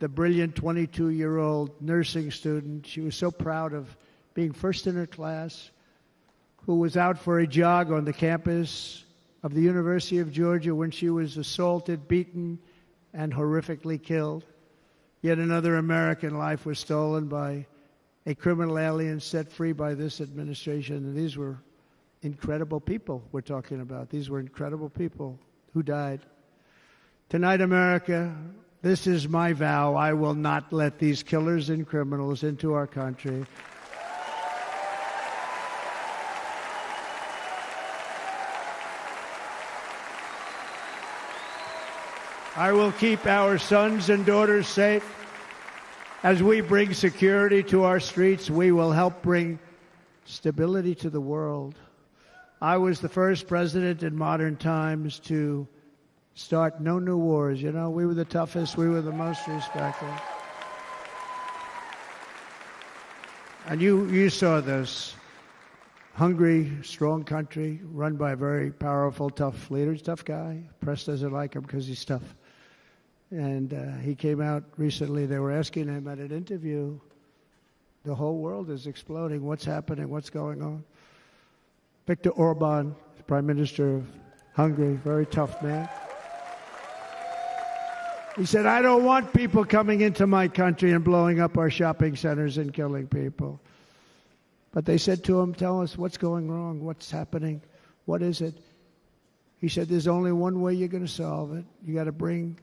the brilliant 22-year-old nursing student. She was so proud of being first in her class, who was out for a jog on the campus of the University of Georgia when she was assaulted, beaten, and horrifically killed. Yet another American life was stolen by a criminal alien set free by this administration. And these were incredible people we're talking about. These were incredible people who died. Tonight, America, this is my vow. I will not let these killers and criminals into our country. I will keep our sons and daughters safe. As we bring security to our streets, we will help bring stability to the world. I was the first president in modern times to start no new wars. You know, we were the toughest. We were the most respected. And you saw this. Hungry, strong country, run by a very powerful, tough leader. He's a tough guy. Press doesn't like him because he's tough. And he came out recently. They were asking him at an interview, the whole world is exploding. What's happening? What's going on? Viktor Orban, Prime Minister of Hungary, very tough man. He said, I don't want people coming into my country and blowing up our shopping centers and killing people. But they said to him, tell us what's going wrong, what's happening, what is it? He said, there's only one way you're going to solve it. You got to bring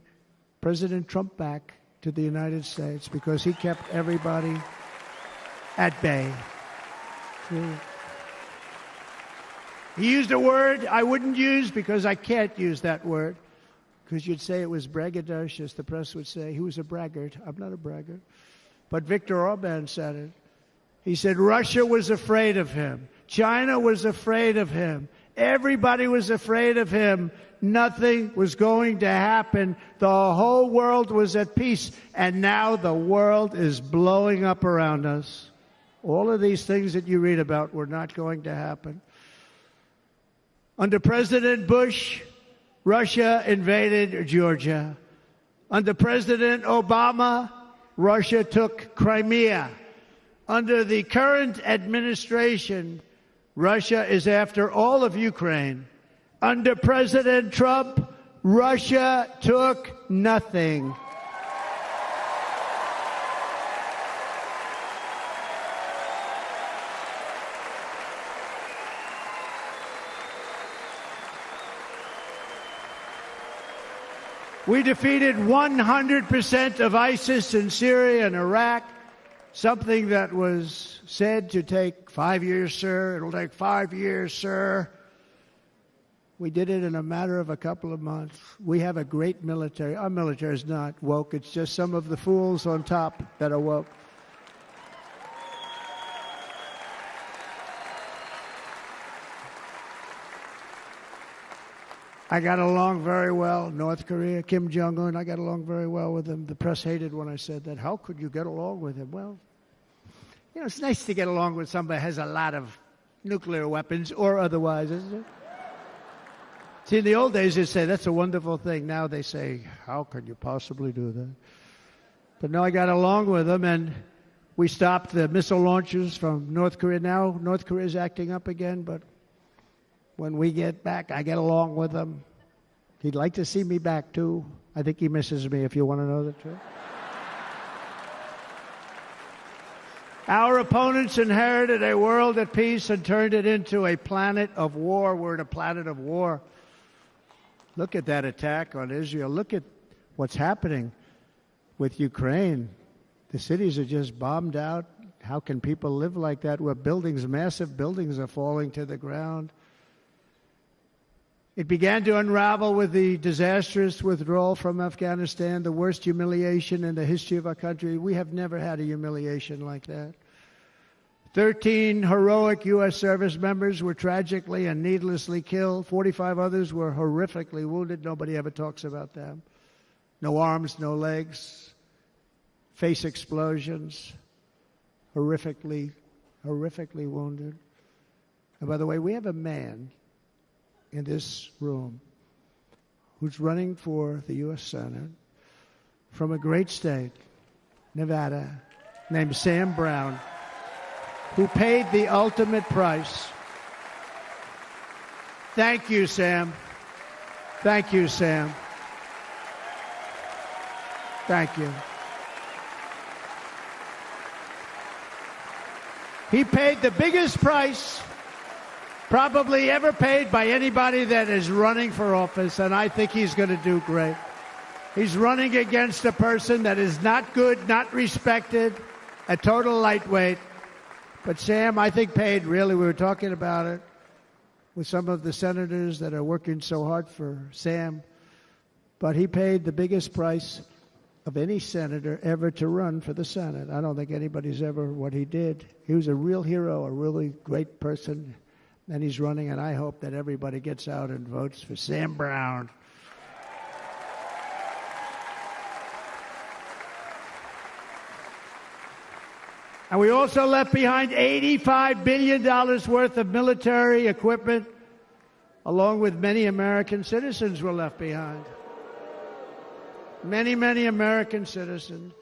President Trump back to the United States because he kept everybody at bay. He used a word I wouldn't use because I can't use that word, because you'd say it was braggadocious. The press would say he was a braggart. I'm not a braggart. But Viktor Orban said it. He said Russia was afraid of him. China was afraid of him. Everybody was afraid of him. Nothing was going to happen. The whole world was at peace. And now the world is blowing up around us. All of these things that you read about were not going to happen. Under President Bush, Russia invaded Georgia. Under President Obama, Russia took Crimea. Under the current administration, Russia is after all of Ukraine. Under President Trump, Russia took nothing. We defeated 100% of ISIS in Syria and Iraq, something that was said to take 5 years, sir. It'll take 5 years, sir. We did it in a matter of a couple of months. We have a great military. Our military is not woke. It's just some of the fools on top that are woke. I got along very well. North Korea, Kim Jong-un, I got along very well with him. The press hated when I said that. How could you get along with him? Well, you know, it's nice to get along with somebody who has a lot of nuclear weapons or otherwise, isn't it? See, in the old days, they'd say, that's a wonderful thing. Now they say, how could you possibly do that? But no, I got along with them, and we stopped the missile launches from North Korea. Now North Korea is acting up again, but When we get back, I get along with him. He'd like to see me back, too. I think he misses me, if you want to know the truth. Our opponents inherited a world at peace and turned it into a planet of war. We're in a planet of war. Look at that attack on Israel. Look at what's happening with Ukraine. The cities are just bombed out. How can people live like that where buildings, massive buildings, are falling to the ground? It began to unravel with the disastrous withdrawal from Afghanistan, the worst humiliation in the history of our country. We have never had a humiliation like that. 13 heroic U.S. service members were tragically and needlessly killed. 45 others were horrifically wounded. Nobody ever talks about them. No arms, no legs, face explosions, horrifically wounded. And by the way, we have a man in this room who's running for the U.S. Senate from a great state, Nevada, named Sam Brown, who paid the ultimate price. Thank you, Sam. Thank you, Sam. Thank you. He paid the biggest price probably ever paid by anybody that is running for office, and I think he's going to do great. He's running against a person that is not good, not respected, a total lightweight. But Sam, I think, paid, really, we were talking about it with some of the senators that are working so hard for Sam, but he paid the biggest price of any senator ever to run for the Senate. I don't think anybody's ever what he did. He was a real hero, a really great person. And he's running, and I hope that everybody gets out and votes for Sam Brown. And we also left behind $85 billion worth of military equipment, along with many American citizens were left behind. Many, many American citizens,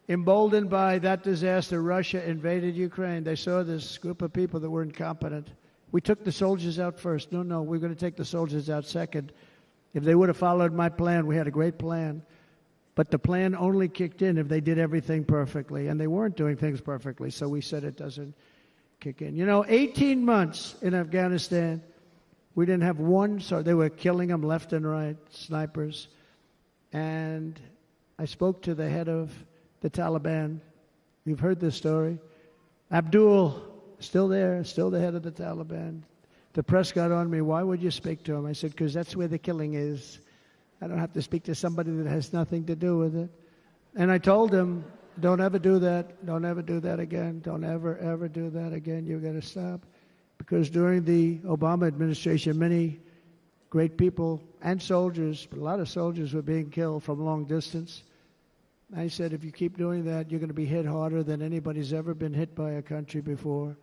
emboldened by that disaster. Russia invaded Ukraine. They saw this group of people that were incompetent. We took the soldiers out first. No, we're going to take the soldiers out second. If they would have followed my plan, we had a great plan. But the plan only kicked in if they did everything perfectly. And they weren't doing things perfectly, so we said it doesn't kick in. 18 months in Afghanistan, we didn't have one, so they were killing them left and right, snipers. And I spoke to the head of the Taliban. You've heard this story. Abdul, still there, still the head of the Taliban. The press got on me. Why would you speak to him? I said, because that's where the killing is. I don't have to speak to somebody that has nothing to do with it. And I told him, don't ever do that. Don't ever do that again. Don't ever do that again. You've got to stop. Because during the Obama administration, many great people and soldiers, but a lot of soldiers were being killed from long distance. I said, if you keep doing that, you're going to be hit harder than anybody's ever been hit by a country before.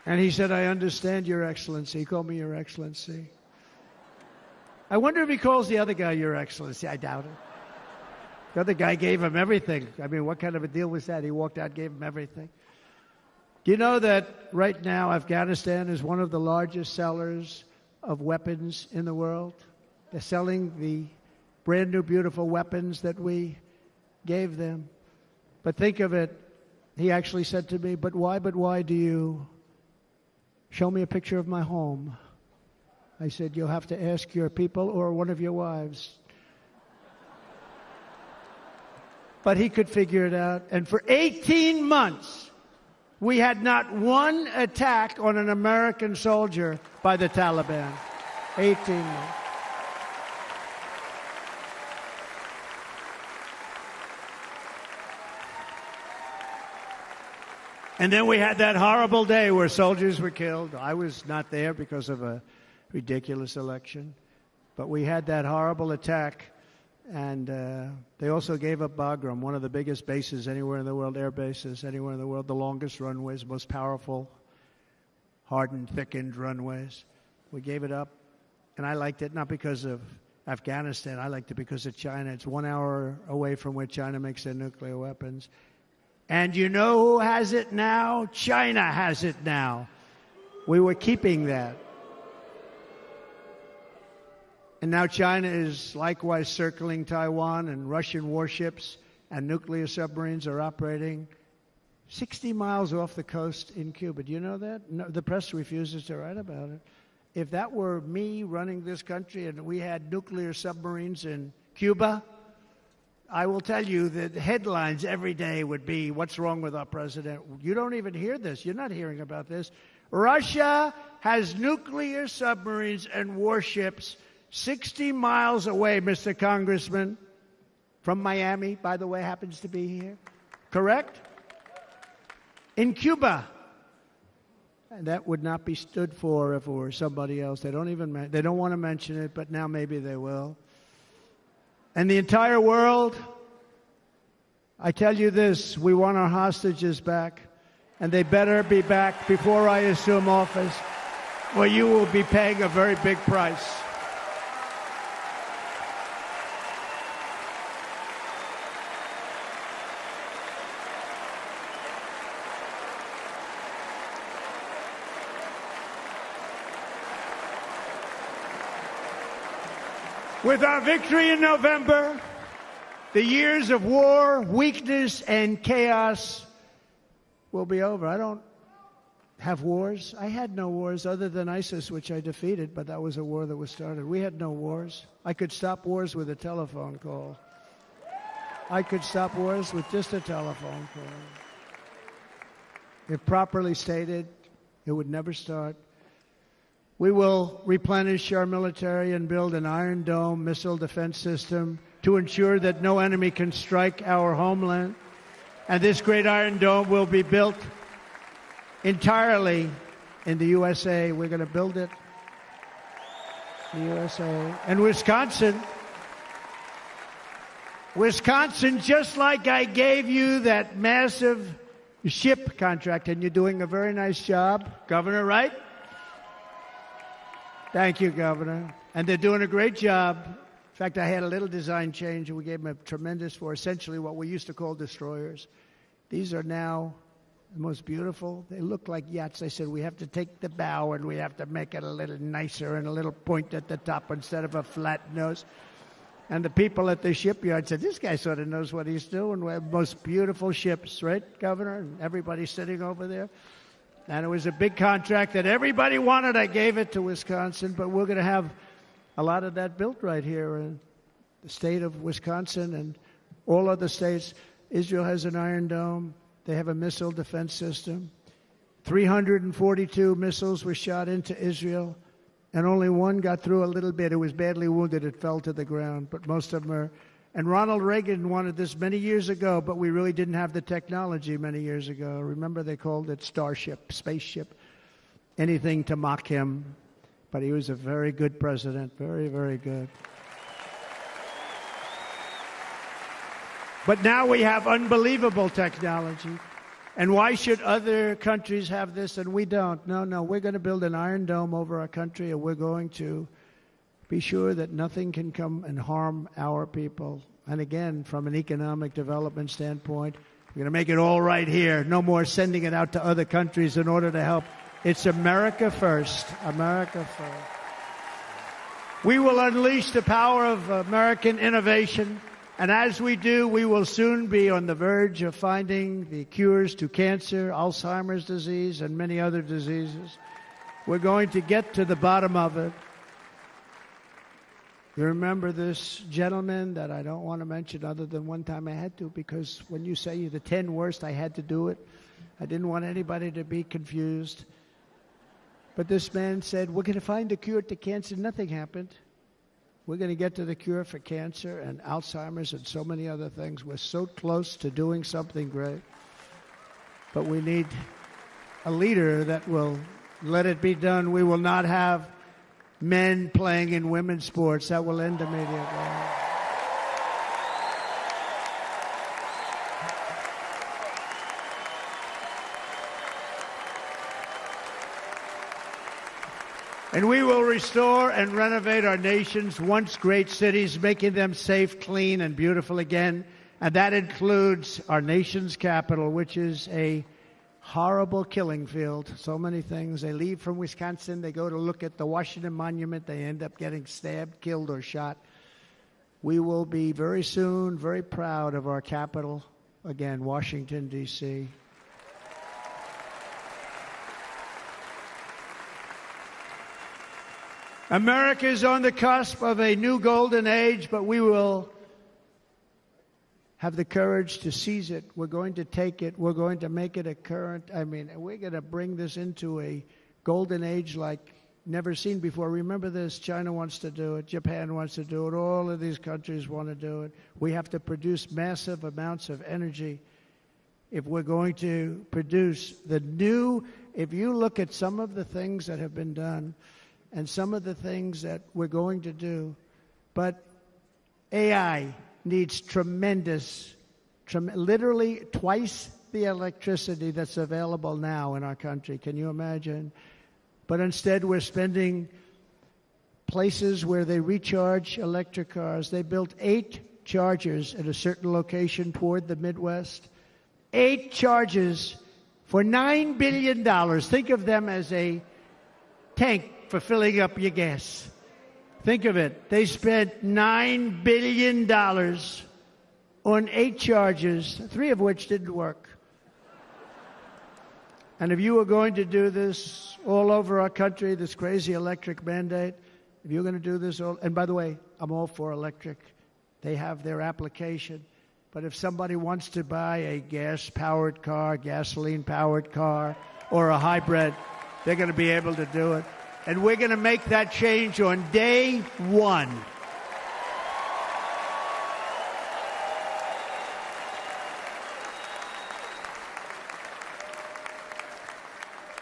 And he said, I understand, Your Excellency. He called me Your Excellency. I wonder if he calls the other guy Your Excellency. I doubt it. The other guy gave him everything. I mean, what kind of a deal was that? He walked out, gave him everything. Do you know that right now Afghanistan is one of the largest sellers of weapons in the world? They're selling the brand new, beautiful weapons that we gave them. But think of it. He actually said to me, but why do you show me a picture of my home? I said, you'll have to ask your people or one of your wives. But he could figure it out. And for 18 months, we had not one attack on an American soldier by the Taliban. 18 months. And then we had that horrible day where soldiers were killed. I was not there because of a ridiculous election. But we had that horrible attack. And they also gave up Bagram, one of the biggest bases anywhere in the world, air bases anywhere in the world, the longest runways, most powerful, hardened, thickened runways. We gave it up. And I liked it, not because of Afghanistan. I liked it because of China. It's 1 hour away from where China makes their nuclear weapons. And you know who has it now? China has it now. We were keeping that. And now China is likewise circling Taiwan, and Russian warships and nuclear submarines are operating 60 miles off the coast in Cuba. Do you know that? No, the press refuses to write about it. If that were me running this country and we had nuclear submarines in Cuba, I will tell you that headlines every day would be, what's wrong with our president? You don't even hear this. You're not hearing about this. Russia has nuclear submarines and warships 60 miles away, Mr. Congressman, from Miami, by the way, happens to be here. Correct? In Cuba. And that would not be stood for if it were somebody else. They don't want to mention it, but now maybe they will. And the entire world, I tell you this, we want our hostages back, and they better be back before I assume office, or you will be paying a very big price. With our victory in November, the years of war, weakness, and chaos will be over. I don't have wars. I had no wars other than ISIS, which I defeated, but that was a war that was started. We had no wars. I could stop wars with a telephone call. I could stop wars with just a telephone call. If properly stated, it would never start. We will replenish our military and build an Iron Dome missile defense system to ensure that no enemy can strike our homeland. And this great Iron Dome will be built entirely in the USA. We're going to build it in the USA. And Wisconsin, just like I gave you that massive ship contract, and you're doing a very nice job, Governor, right? Thank you, Governor. And they're doing a great job. In fact, I had a little design change, and we gave them a tremendous for essentially what we used to call destroyers. These are now the most beautiful. They look like yachts. I said, we have to take the bow, and we have to make it a little nicer and a little point at the top instead of a flat nose. And the people at the shipyard said, this guy sort of knows what he's doing. We have most beautiful ships, right, Governor? And everybody's sitting over there. And it was a big contract that everybody wanted. I gave it to Wisconsin, but we're going to have a lot of that built right here in the state of Wisconsin and all other states. Israel has an Iron Dome. They have a missile defense system. 342 missiles were shot into Israel, and only one got through a little bit. It was badly wounded. It fell to the ground, but most of them are. And Ronald Reagan wanted this many years ago, but we really didn't have the technology many years ago. Remember, they called it Starship, spaceship, anything to mock him. But he was a very good president, very, very good. But now we have unbelievable technology. And why should other countries have this and we don't? No, we're going to build an Iron Dome over our country, and we're going to be sure that nothing can come and harm our people. And again, from an economic development standpoint, we're going to make it all right here. No more sending it out to other countries in order to help. It's America first. America first. We will unleash the power of American innovation. And as we do, we will soon be on the verge of finding the cures to cancer, Alzheimer's disease, and many other diseases. We're going to get to the bottom of it. You remember this gentleman that I don't want to mention other than one time I had to, because when you say the 10 worst, I had to do it. I didn't want anybody to be confused. But this man said, we're going to find a cure to cancer. Nothing happened. We're going to get to the cure for cancer and Alzheimer's and so many other things. We're so close to doing something great. But we need a leader that will let it be done. We will not have men playing in women's sports. That will end immediately. And we will restore and renovate our nation's once great cities, making them safe, clean, and beautiful again. And that includes our nation's capital, which is a horrible killing field. So many things. They leave from Wisconsin. They go to look at the Washington Monument. They end up getting stabbed, killed, or shot. We will be very soon very proud of our capital, again, Washington, D.C. America is on the cusp of a new golden age, but we will have the courage to seize it. We're going to take it. We're going to make it a current. We're going to bring this into a golden age like never seen before. Remember this, China wants to do it. Japan wants to do it. All of these countries want to do it. We have to produce massive amounts of energy if we're going to produce the new. If you look at some of the things that have been done and some of the things that we're going to do, but AI needs literally twice the electricity that's available now in our country. Can you imagine? But instead, we're spending places where they recharge electric cars. They built 8 chargers at a certain location toward the Midwest. 8 chargers for $9 billion. Think of them as a tank for filling up your gas. Think of it. They spent $9 billion on 8 chargers, 3 of which didn't work. And if you were going to do this all over our country, this crazy electric mandate, if you're going to do this all, and by the way, I'm all for electric. They have their application. But if somebody wants to buy a gas-powered car, gasoline-powered car, or a hybrid, they're going to be able to do it. And we're going to make that change on day one.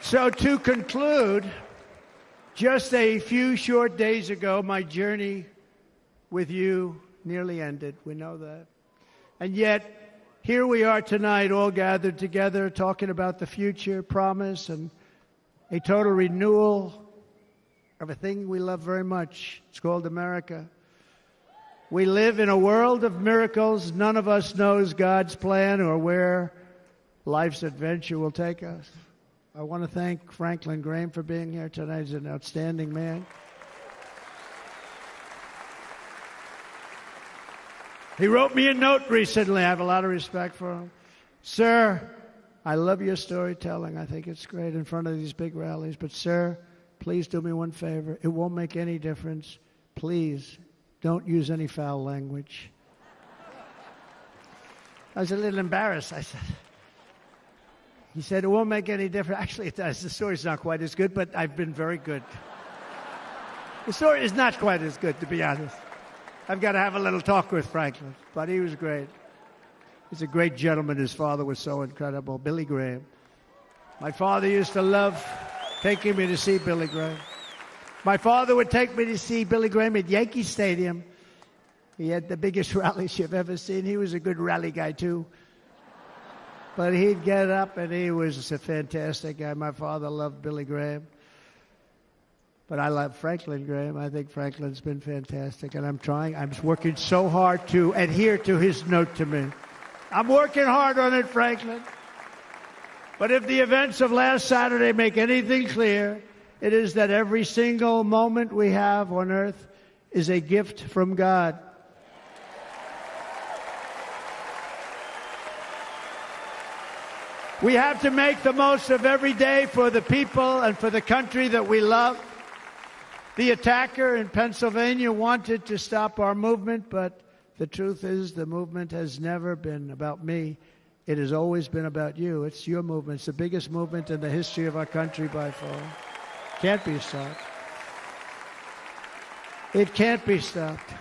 So to conclude, just a few short days ago, my journey with you nearly ended. We know that. And yet, here we are tonight, all gathered together, talking about the future, promise, and a total renewal of a thing we love very much. It's called America. We live in a world of miracles. None of us knows God's plan or where life's adventure will take us. I want to thank Franklin Graham for being here tonight. He's an outstanding man. He wrote me a note recently. I have a lot of respect for him. Sir, I love your storytelling. I think it's great in front of these big rallies. But, sir, please do me one favor. It won't make any difference. Please don't use any foul language. I was a little embarrassed. He said, it won't make any difference. Actually, it does. The story's not quite as good, but I've been very good. The story is not quite as good, to be honest. I've got to have a little talk with Franklin, but he was great. He's a great gentleman. His father was so incredible, Billy Graham. My father used to love taking me to see Billy Graham. My father would take me to see Billy Graham at Yankee Stadium. He had the biggest rallies you've ever seen. He was a good rally guy, too. But he'd get up, and he was a fantastic guy. My father loved Billy Graham. But I love Franklin Graham. I think Franklin's been fantastic, and I'm working so hard to adhere to his note to me. I'm working hard on it, Franklin. But if the events of last Saturday make anything clear, it is that every single moment we have on earth is a gift from God. We have to make the most of every day for the people and for the country that we love. The attacker in Pennsylvania wanted to stop our movement, but the truth is the movement has never been about me. It has always been about you. It's your movement. It's the biggest movement in the history of our country by far. Can't be stopped. It can't be stopped.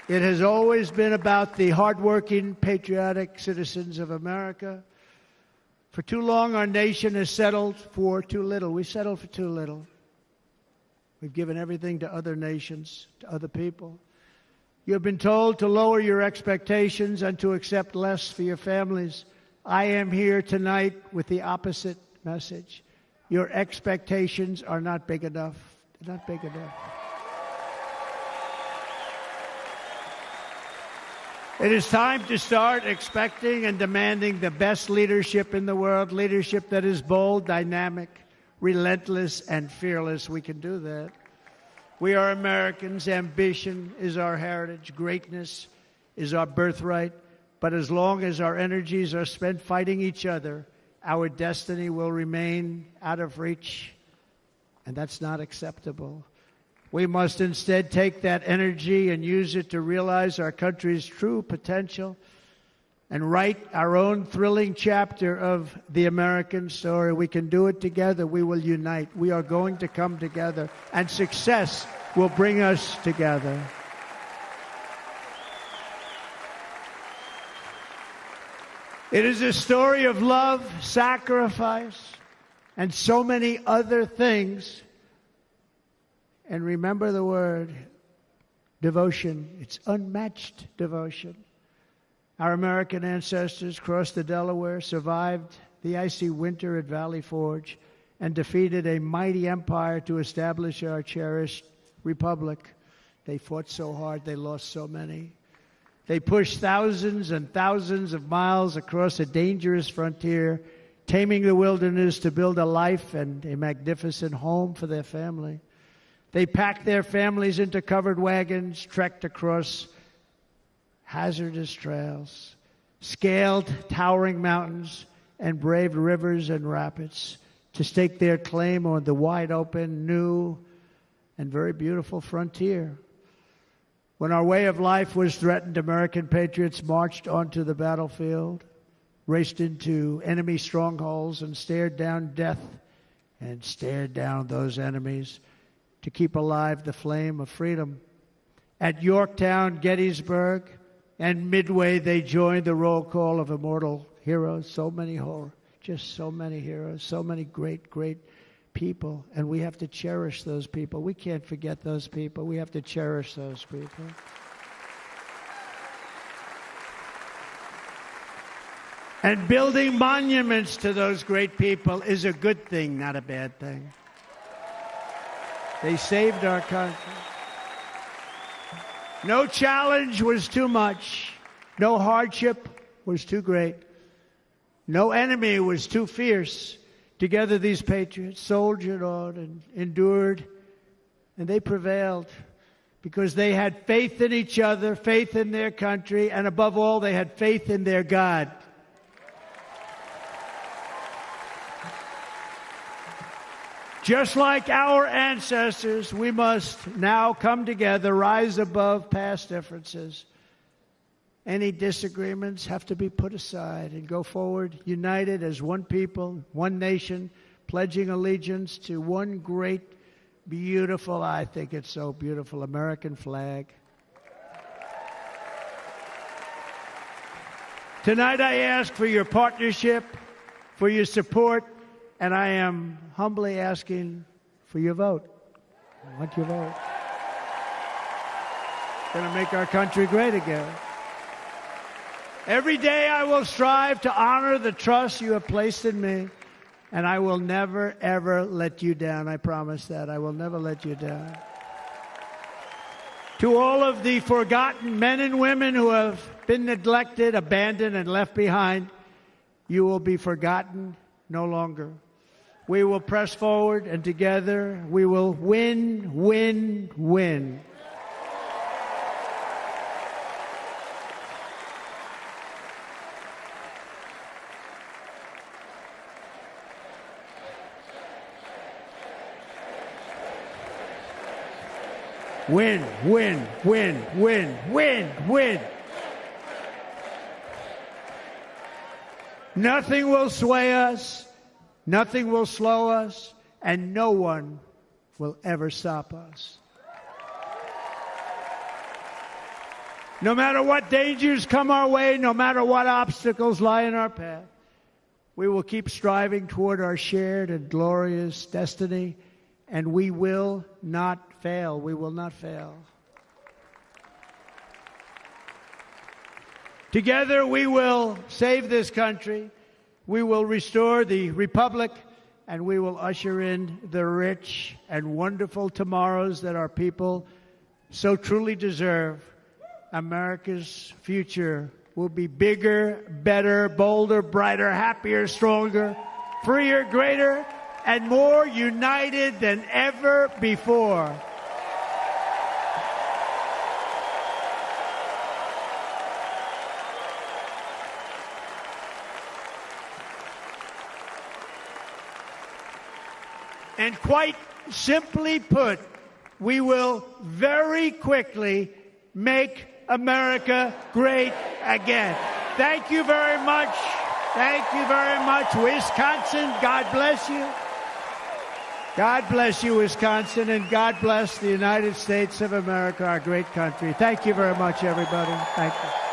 It has always been about the hardworking, patriotic citizens of America. For too long, our nation has settled for too little. We settled for too little. We've given everything to other nations, to other people. You have been told to lower your expectations and to accept less for your families. I am here tonight with the opposite message. Your expectations are not big enough. They're not big enough. It is time to start expecting and demanding the best leadership in the world, leadership that is bold, dynamic, relentless, and fearless. We can do that. We are Americans. Ambition is our heritage. Greatness is our birthright. But as long as our energies are spent fighting each other, our destiny will remain out of reach, and that's not acceptable. We must instead take that energy and use it to realize our country's true potential and write our own thrilling chapter of the American story. We can do it together. We will unite. We are going to come together, and success will bring us together. It is a story of love, sacrifice, and so many other things. And remember the word, devotion. It's unmatched devotion. Our American ancestors crossed the Delaware, survived the icy winter at Valley Forge, and defeated a mighty empire to establish our cherished republic. They fought so hard, they lost so many. They pushed thousands and thousands of miles across a dangerous frontier, taming the wilderness to build a life and a magnificent home for their family. They packed their families into covered wagons, trekked across hazardous trails, scaled towering mountains, and braved rivers and rapids to stake their claim on the wide open, new, and very beautiful frontier. When our way of life was threatened, American patriots marched onto the battlefield, raced into enemy strongholds, and stared down death and stared down those enemies to keep alive the flame of freedom. At Yorktown, Gettysburg, and Midway, they joined the roll call of immortal heroes. So many heroes, so many great, great people, and we have to cherish those people. We can't forget those people. We have to cherish those people. And building monuments to those great people is a good thing, not a bad thing. They saved our country. No challenge was too much. No hardship was too great. No enemy was too fierce. Together, these patriots soldiered on and endured, and they prevailed because they had faith in each other, faith in their country, and above all, they had faith in their God. Just like our ancestors, we must now come together, rise above past differences. Any disagreements have to be put aside and go forward, united as one people, one nation, pledging allegiance to one great, beautiful, I think it's so beautiful, American flag. Tonight I ask for your partnership, for your support, and I am humbly asking for your vote. I want your vote. It's going to make our country great again. Every day I will strive to honor the trust you have placed in me, and I will never, ever let you down. I promise that. I will never let you down. To all of the forgotten men and women who have been neglected, abandoned, and left behind, you will be forgotten no longer. We will press forward, and together we will win, win, win. Win, win, win, win, win, win. Nothing will sway us, nothing will slow us, and no one will ever stop us. No matter what dangers come our way, no matter what obstacles lie in our path, we will keep striving toward our shared and glorious destiny, and we will not fail. We will not fail. Together we will save this country. We will restore the republic, and we will usher in the rich and wonderful tomorrows that our people so truly deserve. America's future will be bigger, better, bolder, brighter, happier, stronger, freer, greater, and more united than ever before. And quite simply put, we will very quickly make America great again. Thank you very much. Thank you very much, Wisconsin. God bless you. God bless you, Wisconsin, and God bless the United States of America, our great country. Thank you very much, everybody. Thank you.